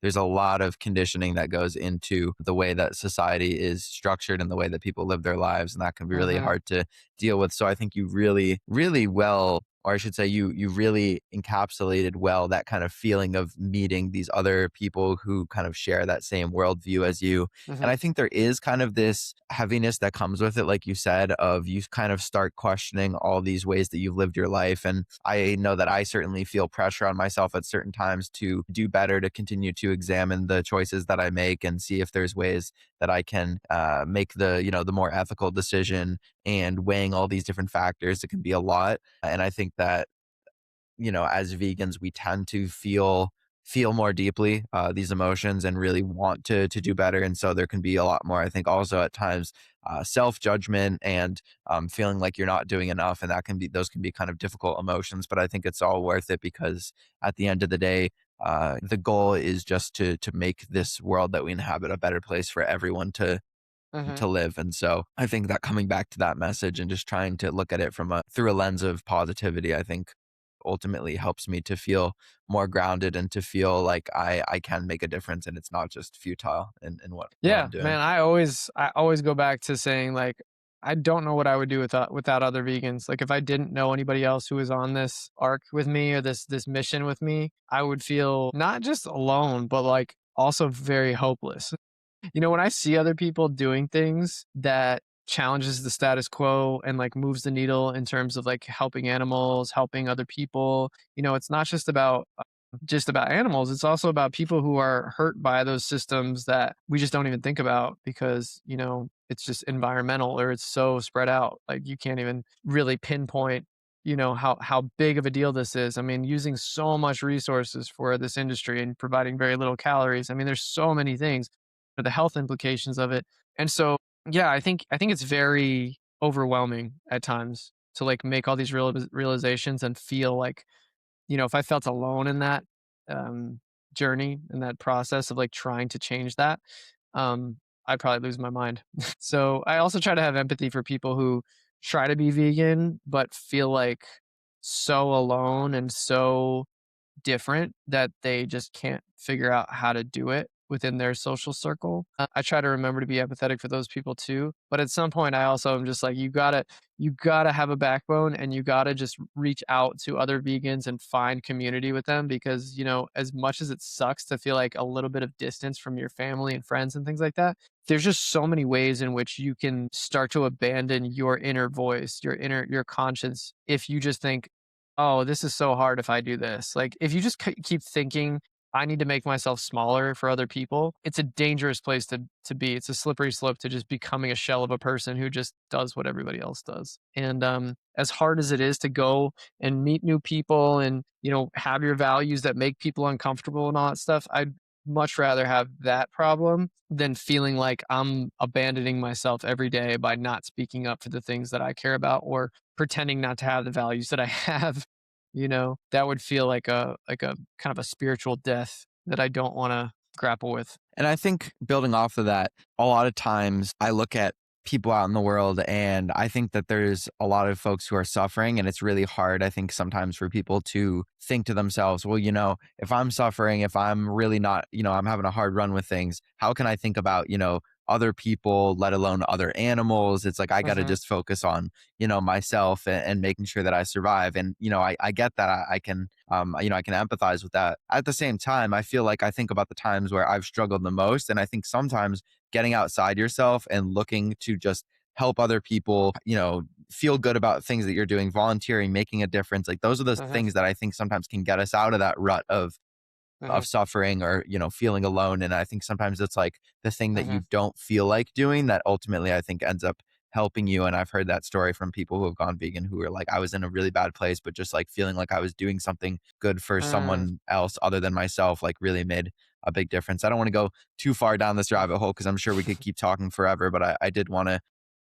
there's a lot of conditioning that goes into the way that society is structured and the way that people live their lives, and that can be really Uh-huh. hard to deal with. So I think you really, really well, or I should say you really encapsulated well that kind of feeling of meeting these other people who kind of share that same worldview as you. And Uh-huh. I think there is kind of this heaviness that comes with it, like you said, of you kind of start questioning all these ways that you've lived your life. And I know that I certainly feel pressure on myself at certain times to do better, to continue to examine the choices that I make and see if there's ways that I can make the more ethical decision, and weighing all these different factors. It can be a lot. And I think that, as vegans, we tend to feel more deeply these emotions and really want to do better. And so there can be a lot more, I think, also at times self judgment and feeling like you're not doing enough, and those can be kind of difficult emotions. But I think it's all worth it because at the end of the day, the goal is just to make this world that we inhabit a better place for everyone Uh-huh. to live. And so I think that coming back to that message and just trying to look at it through a lens of positivity, I think ultimately helps me to feel more grounded and to feel like I can make a difference and it's not just futile in what Yeah, I'm doing. man, I always go back to saying like I don't know what I would do without other vegans. Like if I didn't know anybody else who was on this arc with me or this mission with me, I would feel not just alone, but like also very hopeless. When I see other people doing things that challenges the status quo and like moves the needle in terms of like helping animals, helping other people, it's not just about animals. It's also about people who are hurt by those systems that we just don't even think about because, it's just environmental or it's so spread out. Like you can't even really pinpoint, how big of a deal this is. I mean, using so much resources for this industry and providing very little calories. I mean, there's so many things for the health implications of it. And so, yeah, I think it's very overwhelming at times to like make all these realizations and feel like if I felt alone in that journey in that process of like trying to change that, I'd probably lose my mind. So I also try to have empathy for people who try to be vegan but feel like so alone and so different that they just can't figure out how to do it within their social circle. I try to remember to be empathetic for those people too, but at some point I also am just like you got to have a backbone and you got to just reach out to other vegans and find community with them because, as much as it sucks to feel like a little bit of distance from your family and friends and things like that, there's just so many ways in which you can start to abandon your inner voice, your conscience if you just think, oh, this is so hard if I do this. Like, if you just keep thinking, I need to make myself smaller for other people, it's a dangerous place to be. It's a slippery slope to just becoming a shell of a person who just does what everybody else does. And as hard as it is to go and meet new people and, have your values that make people uncomfortable and all that stuff, I'd much rather have that problem than feeling like I'm abandoning myself every day by not speaking up for the things that I care about or pretending not to have the values that I have. That would feel like a kind of a spiritual death that I don't want to grapple with. And I think building off of that, a lot of times I look at people out in the world and I think that there's a lot of folks who are suffering, and it's really hard, I think, sometimes for people to think to themselves, well, if I'm suffering, if I'm really not, I'm having a hard run with things, how can I think about, other people, let alone other animals? It's like I got to Hmm. just focus on, myself and making sure that I survive. And, I get that. I can, I can empathize with that. At the same time, I feel like I think about the times where I've struggled the most. And I think sometimes getting outside yourself and looking to just help other people, feel good about things that you're doing, volunteering, making a difference. Like those are the Hmm. things that I think sometimes can get us out of that rut Hmm. of suffering or, feeling alone. And I think sometimes it's like the thing that Hmm. you don't feel like doing that ultimately I think ends up helping you. And I've heard that story from people who have gone vegan who are like, I was in a really bad place, but just like feeling like I was doing something good for Hmm. someone else other than myself, like really made a big difference. I don't want to go too far down this rabbit hole because I'm sure we could keep talking forever, but I did want to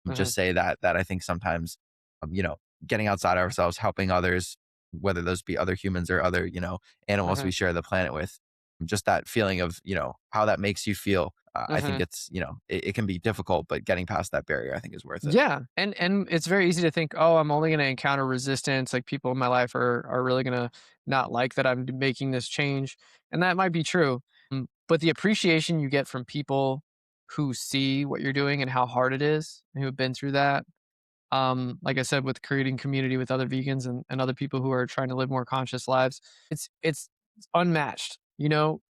Hmm. just say that I think sometimes, getting outside ourselves, helping others, whether those be other humans or other, animals Hmm. we share the planet with, just that feeling of, how that makes you feel. I think Hmm. it's, it can be difficult, but getting past that barrier, I think is worth it. Yeah, and it's very easy to think, oh, I'm only going to encounter resistance. Like people in my life are really going to not like that I'm making this change, and that might be true. But the appreciation you get from people who see what you're doing and how hard it is, and who have been through that, like I said, with creating community with other vegans and other people who are trying to live more conscious lives, it's unmatched.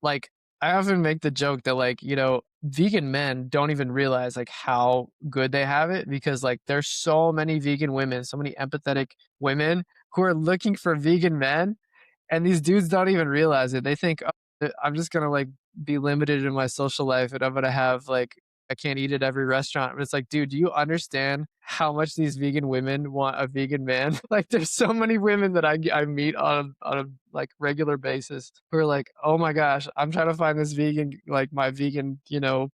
Like I often make the joke that like, vegan men don't even realize like how good they have it because like there's so many vegan women, so many empathetic women who are looking for vegan men, and these dudes don't even realize it. They think, "Oh, I'm just gonna like be limited in my social life, and I'm gonna have like I can't eat at every restaurant." But it's like, dude, do you understand how much these vegan women want a vegan man? Like, there's so many women that I meet on a like regular basis who are like, oh my gosh, I'm trying to find this vegan, like my vegan,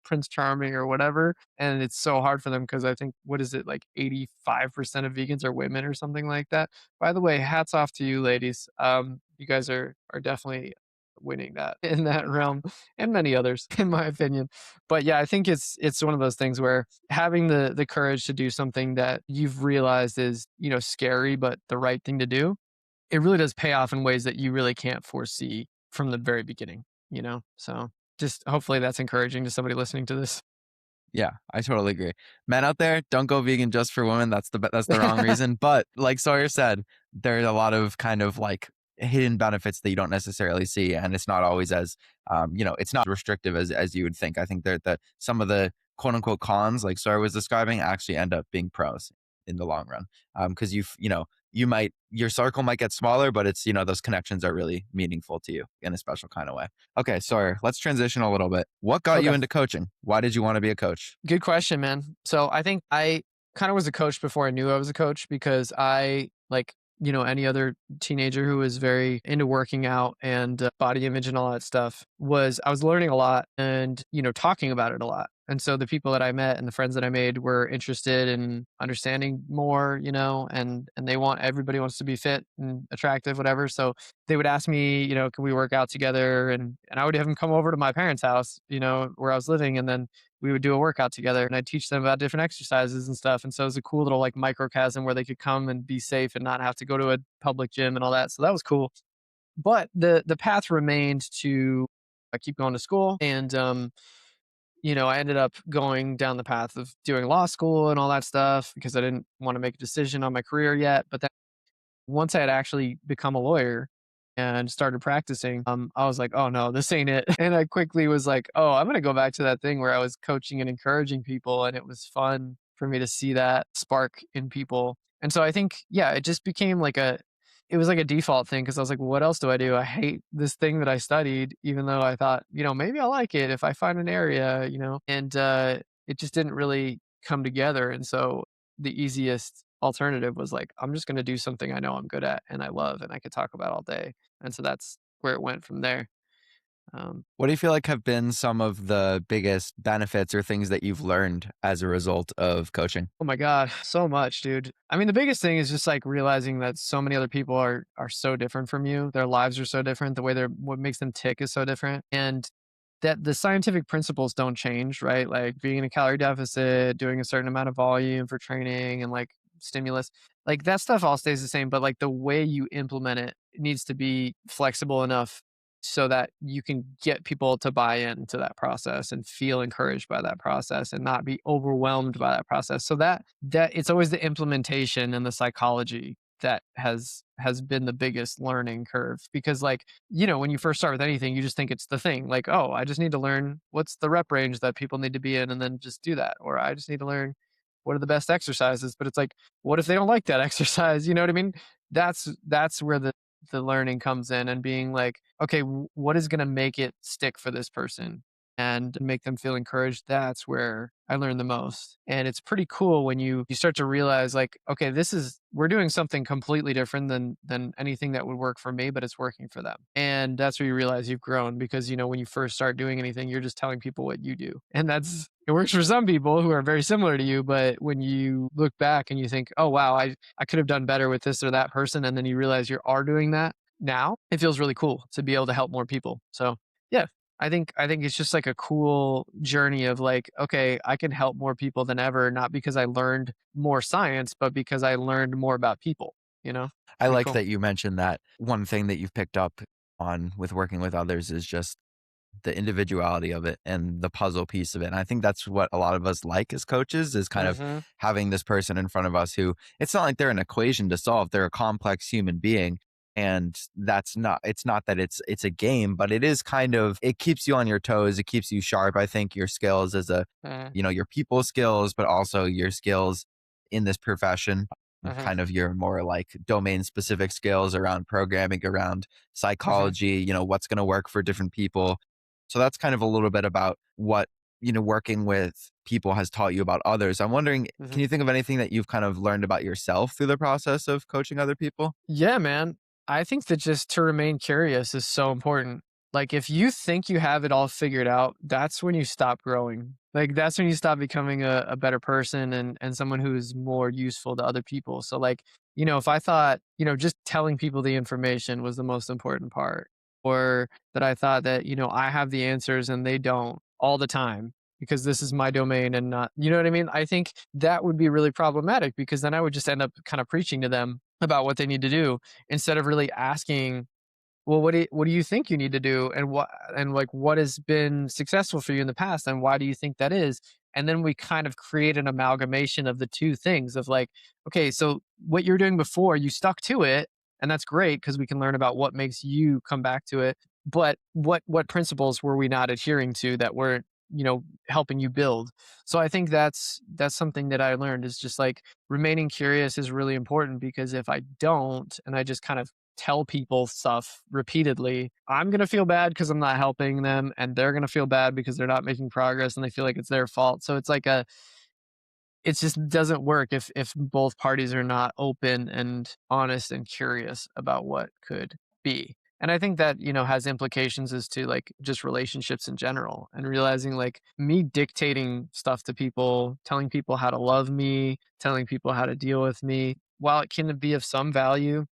Prince Charming or whatever, and it's so hard for them because I think what is it like 85% of vegans are women or something like that. By the way, hats off to you ladies. You guys are definitely winning that in that realm and many others in my opinion. But yeah, I think it's one of those things where having the courage to do something that you've realized is, scary but the right thing to do, it really does pay off in ways that you really can't foresee from the very beginning. So just hopefully that's encouraging to somebody listening to this. Yeah, I totally agree. Men out there, don't go vegan just for women. That's the wrong reason. But like Sawyer said, there's a lot of kind of like hidden benefits that you don't necessarily see, and it's not always as it's not restrictive as you would think. I think that some of the quote unquote cons, like Sawyer was describing, actually end up being pros in the long run. Because your circle might get smaller, but it's those connections are really meaningful to you in a special kind of way. Okay, Sawyer, let's transition a little bit. What got you Okay. into coaching? Why did you want to be a coach? Good question, man. So I think I kind of was a coach before I knew I was a coach because I, like, any other teenager who was very into working out and body image and all that stuff, I was learning a lot and, talking about it a lot. And so the people that I met and the friends that I made were interested in understanding more, and everybody wants to be fit and attractive, whatever. So they would ask me, can we work out together? And I would have them come over to my parents' house, where I was living, and then we would do a workout together and I'd teach them about different exercises and stuff. And so it was a cool little like microcosm where they could come and be safe and not have to go to a public gym and all that. So that was cool. But the path remained to keep going to school. And I ended up going down the path of doing law school and all that stuff because I didn't want to make a decision on my career yet. But then once I had actually become a lawyer and started practicing, I was like, oh no, this ain't it. And I quickly was like, oh, I'm going to go back to that thing where I was coaching and encouraging people. And it was fun for me to see that spark in people. And so I think, yeah, it just became it was like a default thing because I was like, well, what else do I do? I hate this thing that I studied, even though I thought, maybe I'll like it if I find an area. And it just didn't really come together. And so the easiest alternative was like, I'm just going to do something I know I'm good at and I love and I could talk about all day. And so that's where it went from there. What do you feel like have been some of the biggest benefits or things that you've learned as a result of coaching? Oh my God, so much, dude. I mean, the biggest thing is just like realizing that so many other people are so different from you. Their lives are so different. The way they're what makes them tick is so different. And that the scientific principles don't change, right? Like being in a calorie deficit, doing a certain amount of volume for training and like stimulus, like that stuff all stays the same, but like the way you implement it needs to be flexible enough so that you can get people to buy into that process and feel encouraged by that process and not be overwhelmed by that process. So that it's always the implementation and the psychology that has been the biggest learning curve because like when you first start with anything you just think it's the thing like oh I just need to learn what's the rep range that people need to be in and then just do that or I just need to learn what are the best exercises but it's like what if they don't like that exercise, you know what I mean? That's where the learning comes in and being like okay what is going to make it stick for this person and make them feel encouraged. That's where I learned the most. And it's pretty cool when you start to realize like, okay, we're doing something completely different than anything that would work for me, but it's working for them. And that's where you realize you've grown because when you first start doing anything, you're just telling people what you do. And it works for some people who are very similar to you, but when you look back and you think, oh wow, I could have done better with this or that person, and then you realize you are doing that now, it feels really cool to be able to help more people. So yeah, I think it's just like a cool journey of like, okay, I can help more people than ever, not because I learned more science, but because I learned more about people, you know? It's I pretty like cool. that you mentioned that one thing that you've picked up on with working with others is just the individuality of it and the puzzle piece of it. And I think that's what a lot of us like as coaches is kind of Mhm. having this person in front of us who it's not like they're an equation to solve. They're a complex human being. And it's not that it's a game, but it is kind of, it keeps you on your toes. It keeps you sharp. I think your skills as Mhm. your people skills, but also your skills in this profession, Mhm. kind of your more like domain specific skills around programming, around Mhm. psychology, what's going to work for different people. So that's kind of a little bit about what, working with people has taught you about others. I'm wondering, can Mhm. you think of anything that you've kind of learned about yourself through the process of coaching other people? Yeah, man. I think that just to remain curious is so important. Like if you think you have it all figured out, that's when you stop growing. Like that's when you stop becoming a better person and someone who's more useful to other people. So like, if I thought, just telling people the information was the most important part, or that I thought that, I have the answers and they don't all the time because this is my domain and not, you know what I mean? I think that would be really problematic because then I would just end up kind of preaching to them about what they need to do instead of really asking, well, what do you think you need to do and like what has been successful for you in the past and why do you think that is? And then we kind of create an amalgamation of the two things of like, okay, so what you're doing before, you stuck to it, and that's great because we can learn about what makes you come back to it. But what principles were we not adhering to that weren't, helping you build? So I think that's something that I learned is just like remaining curious is really important because if I don't and I just kind of tell people stuff repeatedly, I'm going to feel bad because I'm not helping them and they're going to feel bad because they're not making progress and they feel like it's their fault. So it's like it just doesn't work if both parties are not open and honest and curious about what could be. And I think that, has implications as to like just relationships in general and realizing like me dictating stuff to people, telling people how to love me, telling people how to deal with me, while it can be of some value,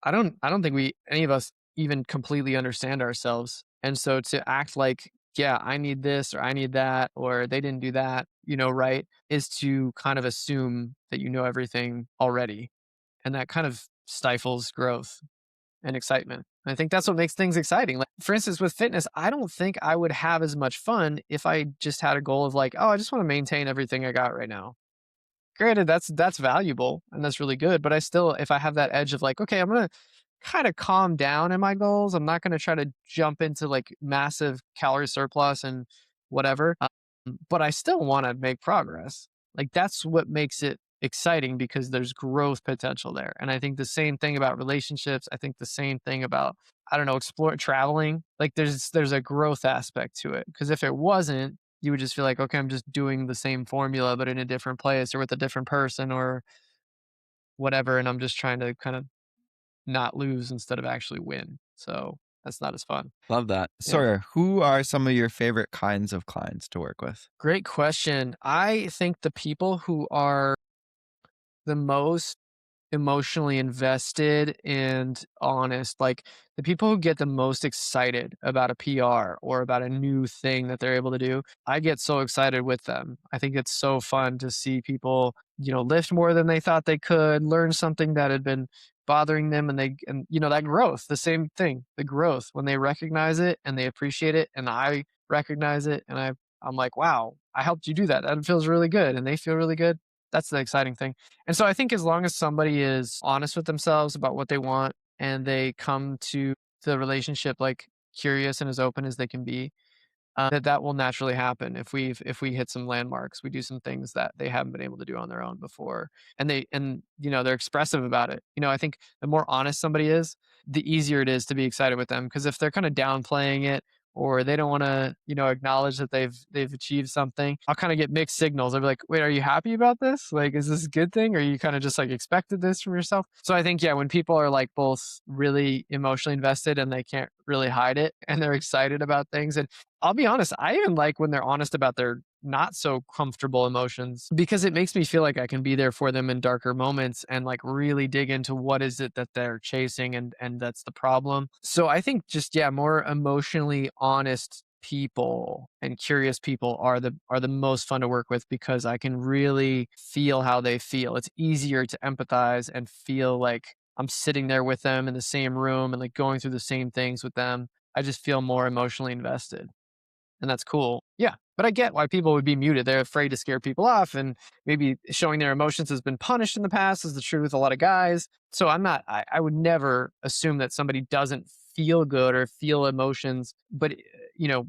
I don't think we any of us even completely understand ourselves. And so to act like, yeah, I need this or I need that or they didn't do that, right? Is to kind of assume that you know everything already, and that kind of stifles growth and excitement. And I think that's what makes things exciting. Like, for instance, with fitness, I don't think I would have as much fun if I just had a goal of like, oh, I just want to maintain everything I got right now. Granted, that's valuable and that's really good, but I still, if I have that edge of like, okay, I'm gonna kind of calm down in my goals. I'm not gonna try to jump into like massive calorie surplus and whatever. But I still want to make progress. Like that's what makes it exciting because there's growth potential there. And I think the same thing about relationships. I think the same thing about I don't know, explore traveling. Like there's a growth aspect to it. Because if it wasn't, you would just feel like, okay, I'm just doing the same formula but in a different place or with a different person or whatever. And I'm just trying to kind of not lose instead of actually win. So that's not as fun. Love that. Yeah. Sawyer, who are some of your favorite kinds of clients to work with? Great question. I think the people who are the most emotionally invested and honest, like the people who get the most excited about a PR or about a new thing that they're able to do, I get so excited with them. I think it's so fun to see people, lift more than they thought they could, learn something that had been bothering them, and that growth, the same thing, the growth when they recognize it and they appreciate it, and I recognize it, and I'm like, wow, I helped you do that. That feels really good, and they feel really good. That's the exciting thing. And so I think as long as somebody is honest with themselves about what they want and they come to the relationship like curious and as open as they can be, that will naturally happen if we hit some landmarks. We do some things that they haven't been able to do on their own before, and they're expressive about it. I think the more honest somebody is, the easier it is to be excited with them. Because if they're kind of downplaying it or they don't want to acknowledge that they've achieved something, I'll kind of get mixed signals. I'll be like, wait, are you happy about this? Like, is this a good thing, or you kind of just like expected this from yourself? So I think, yeah, when people are like both really emotionally invested and they can't really hide it, and they're excited about things, and I'll be honest, I even like when they're honest about their not so comfortable emotions, because it makes me feel like I can be there for them in darker moments and like really dig into what is it that they're chasing, and that's the problem. So I think just, yeah, more emotionally honest people and curious people are the most fun to work with, because I can really feel how they feel. It's easier to empathize and feel like I'm sitting there with them in the same room and like going through the same things with them. I just feel more emotionally invested, and that's cool. Yeah, but I get why people would be muted. They're afraid to scare people off, and maybe showing their emotions has been punished in the past, is the truth with a lot of guys. So I would never assume that somebody doesn't feel good or feel emotions, but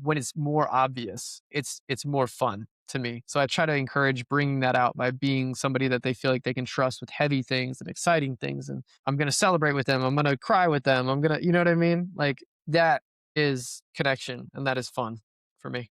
when it's more obvious, it's more fun to me. So I try to encourage bringing that out by being somebody that they feel like they can trust with heavy things and exciting things, and I'm going to celebrate with them. I'm going to cry with them. I'm going to, you know what I mean? Like, that is connection, and that is fun for me.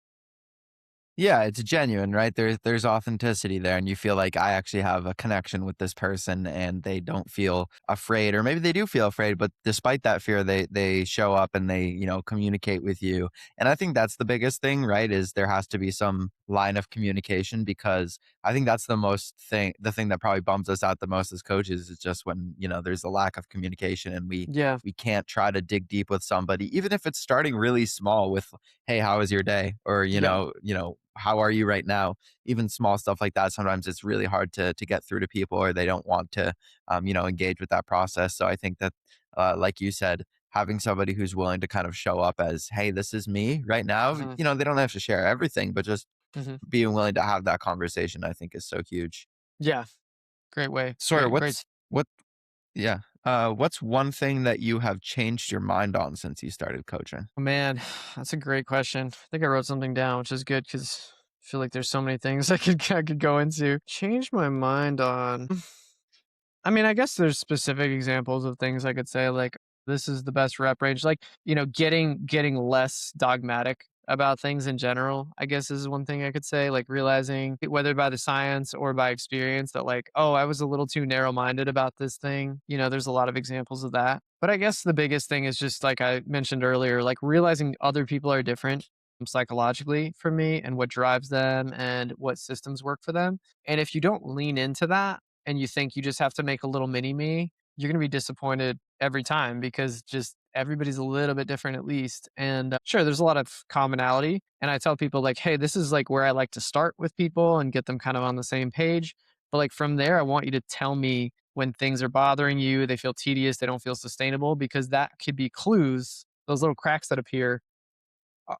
Yeah, it's genuine, right? There's authenticity there, and you feel like I actually have a connection with this person, and they don't feel afraid, or maybe they do feel afraid, but despite that fear, they show up and they communicate with you. And I think that's the biggest thing, right? Is there has to be some line of communication, because I think that's the thing that probably bums us out the most as coaches is just when there's a lack of communication, and we Yeah. we can't try to dig deep with somebody, even if it's starting really small with, hey, how was your day? Or, Yeah. how are you right now? Even small stuff like that. Sometimes it's really hard to get through to people, or they don't want to, engage with that process. So I think that, like you said, having somebody who's willing to kind of show up as, hey, this is me right now. Mhm. They don't have to share everything, but just Mhm. being willing to have that conversation, I think, is so huge. Yeah. Great way. Sawyer, Great, great. what, yeah, what's one thing that you have changed your mind on since you started coaching? Oh, man, that's a great question. I think I wrote something down, which is good because I feel like there's so many things I could go into. Change my mind on. I mean, I guess there's specific examples of things I could say, like, this is the best rep range. Like, getting less dogmatic about things in general, I guess, is one thing I could say. Like, realizing, whether by the science or by experience, that like, oh, I was a little too narrow minded about this thing. There's a lot of examples of that. But I guess the biggest thing is just like I mentioned earlier, like realizing other people are different psychologically from me, and what drives them and what systems work for them. And if you don't lean into that, and you think you just have to make a little mini me, you're going to be disappointed every time, because just everybody's a little bit different at least. And sure, there's a lot of commonality. And I tell people, like, hey, this is like where I like to start with people and get them kind of on the same page. But like from there, I want you to tell me when things are bothering you, they feel tedious, they don't feel sustainable, because that could be clues. Those little cracks that appear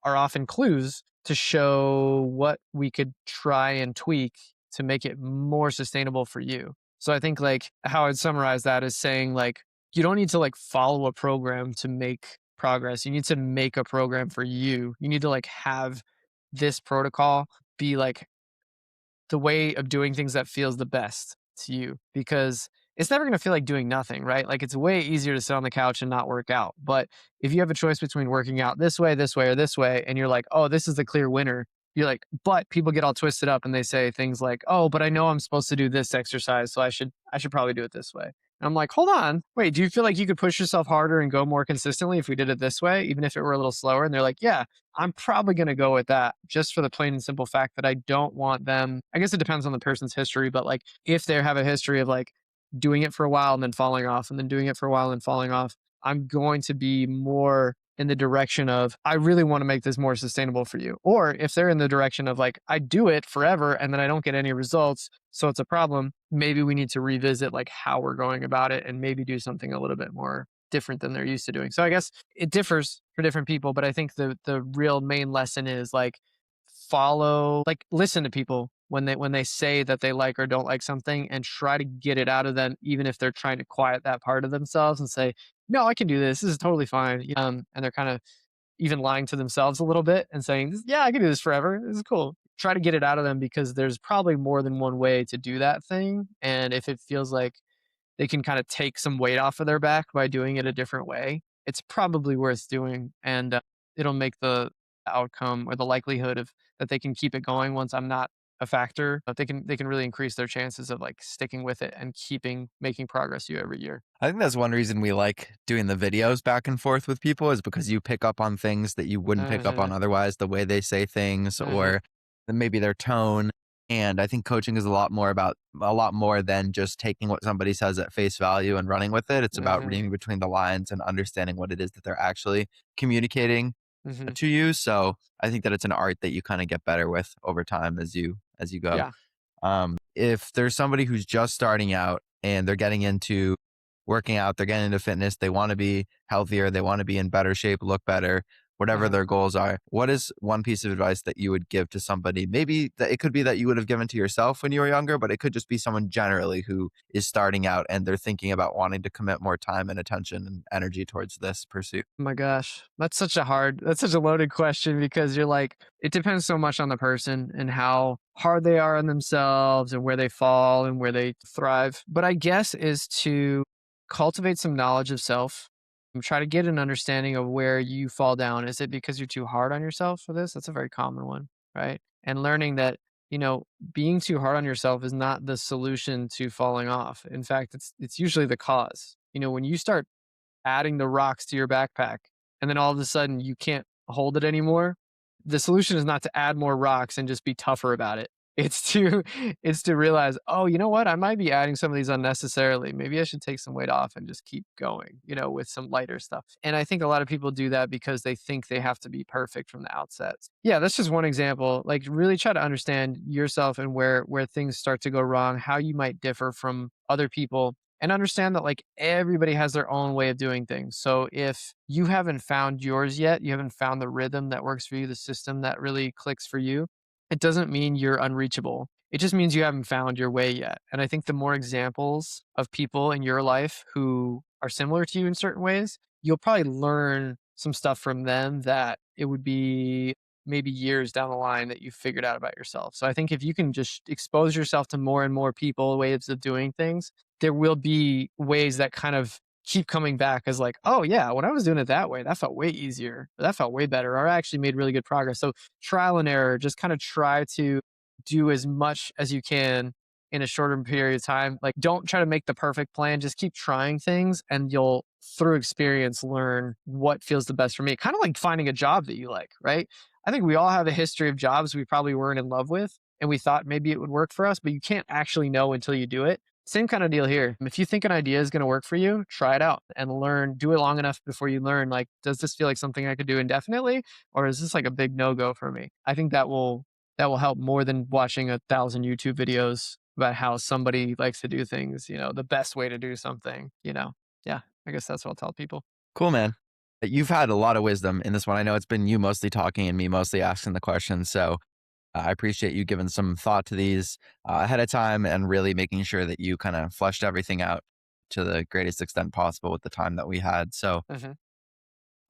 are often clues to show what we could try and tweak to make it more sustainable for you. So I think like how I'd summarize that is saying, like, you don't need to like follow a program to make progress. You need to make a program for you. You need to like have this protocol be like the way of doing things that feels the best to you, because it's never going to feel like doing nothing, right? Like, it's way easier to sit on the couch and not work out. But if you have a choice between working out this way, or this way, and you're like, oh, this is the clear winner, you're like, but people get all twisted up and they say things like, oh, but I know I'm supposed to do this exercise, so I should probably do it this way. And I'm like, hold on, wait, do you feel like you could push yourself harder and go more consistently if we did it this way, even if it were a little slower? And they're like, yeah, I'm probably going to go with that just for the plain and simple fact that I don't want them. I guess it depends on the person's history, but like if they have a history of like doing it for a while and then falling off and then doing it for a while and falling off, I'm going to be more in the direction of, I really want to make this more sustainable for you. Or if they're in the direction of like, I do it forever and then I don't get any results, so it's a problem, maybe we need to revisit like how we're going about it and maybe do something a little bit more different than they're used to doing. So I guess it differs for different people, but I think the real main lesson is like follow, like listen to people when they say that they like or don't like something and try to get it out of them, even if they're trying to quiet that part of themselves and say, no, I can do this. This is totally fine. And they're kind of even lying to themselves a little bit and saying, yeah, I can do this forever. This is cool. Try to get it out of them because there's probably more than one way to do that thing. And if it feels like they can kind of take some weight off of their back by doing it a different way, it's probably worth doing. And it'll make the outcome or the likelihood of that they can keep it going once I'm not a factor. But they can really increase their chances of like sticking with it and keeping making progress year every year. I think that's one reason we like doing the videos back and forth with people is because you pick up on things that you wouldn't pick up on Hmm. otherwise, the way they say things Hmm. or maybe their tone. And I think coaching is a lot more than just taking what somebody says at face value and running with it. It's about Hmm. reading between the lines and understanding what it is that they're actually communicating Hmm. to you. So I think that it's an art that you kind of get better with over time as you go. Yeah. If there's somebody who's just starting out and they're getting into working out, they're getting into fitness, they want to be healthier, they want to be in better shape, look better, whatever Uh-huh. their goals are, what is one piece of advice that you would give to somebody? Maybe that it could be that you would have given to yourself when you were younger, but it could just be someone generally who is starting out and they're thinking about wanting to commit more time and attention and energy towards this pursuit. Oh my gosh, that's such a loaded question because you're like, it depends so much on the person and how hard they are on themselves and where they fall and where they thrive. But I guess is to cultivate some knowledge of self and try to get an understanding of where you fall down. Is it because you're too hard on yourself for this? That's a very common one, right? And learning that, you know, being too hard on yourself is not the solution to falling off. In fact, it's usually the cause. When you start adding the rocks to your backpack and then all of a sudden you can't hold it anymore, the solution is not to add more rocks and just be tougher about it. It's to it's to realize, oh, you know what? I might be adding some of these unnecessarily. Maybe I should take some weight off and just keep going, with some lighter stuff. And I think a lot of people do that because they think they have to be perfect from the outset. Yeah, that's just one example. Like really try to understand yourself and where things start to go wrong, how you might differ from other people and understand that like everybody has their own way of doing things. So if you haven't found yours yet, you haven't found the rhythm that works for you, the system that really clicks for you, it doesn't mean you're unreachable. It just means you haven't found your way yet. And I think the more examples of people in your life who are similar to you in certain ways, you'll probably learn some stuff from them that it would be maybe years down the line that you figured out about yourself. So I think if you can just expose yourself to more and more people, ways of doing things, there will be ways that kind of keep coming back as like, oh yeah, when I was doing it that way, that felt way easier. Or that felt way better. Or I actually made really good progress. So trial and error, just kind of try to do as much as you can in a shorter period of time. Like don't try to make the perfect plan. Just keep trying things and you'll through experience learn what feels the best for me. Kind of like finding a job that you like, right? I think we all have a history of jobs we probably weren't in love with and we thought maybe it would work for us, but you can't actually know until you do it. Same kind of deal here. If you think an idea is going to work for you, try it out and learn, do it long enough before you learn, like, does this feel like something I could do indefinitely? Or is this like a big no-go for me? I think that will help more than watching 1,000 YouTube videos about how somebody likes to do things, the best way to do something. Yeah, I guess that's what I'll tell people. Cool, man. You've had a lot of wisdom in this one. I know it's been you mostly talking and me mostly asking the questions. So I appreciate you giving some thought to these ahead of time and really making sure that you kind of fleshed everything out to the greatest extent possible with the time that we had. So Hmm.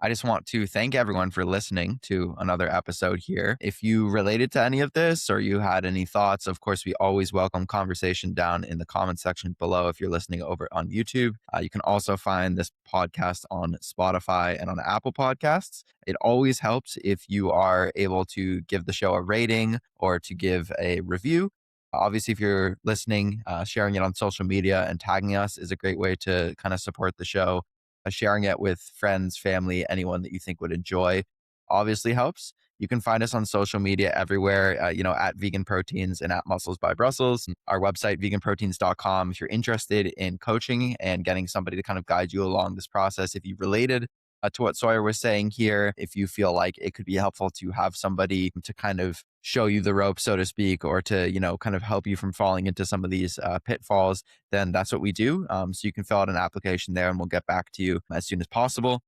I just want to thank everyone for listening to another episode here. If you related to any of this or you had any thoughts, of course, we always welcome conversation down in the comment section below if you're listening over on YouTube. You can also find this podcast on Spotify and on Apple Podcasts. It always helps if you are able to give the show a rating or to give a review. Obviously, if you're listening, sharing it on social media and tagging us is a great way to kind of support the show. Sharing it with friends, family, anyone that you think would enjoy obviously helps. You can find us on social media everywhere, at Vegan Proteins and at Muscles by Brussels. Our website, veganproteins.com. If you're interested in coaching and getting somebody to kind of guide you along this process, if you related to what Sawyer was saying here, if you feel like it could be helpful to have somebody to kind of show you the rope, so to speak, or to, kind of help you from falling into some of these pitfalls, then that's what we do. So you can fill out an application there and we'll get back to you as soon as possible.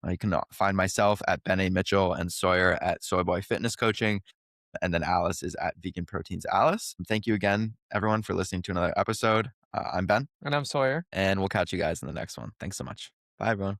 You can find myself at Ben A. Mitchell and Sawyer at Soy Boy Fitness Coaching. And then Alice is at Vegan Proteins Alice. Thank you again, everyone, for listening to another episode. I'm Ben, And I'm Sawyer. and we'll catch you guys in the next one. Thanks so much. Bye, everyone.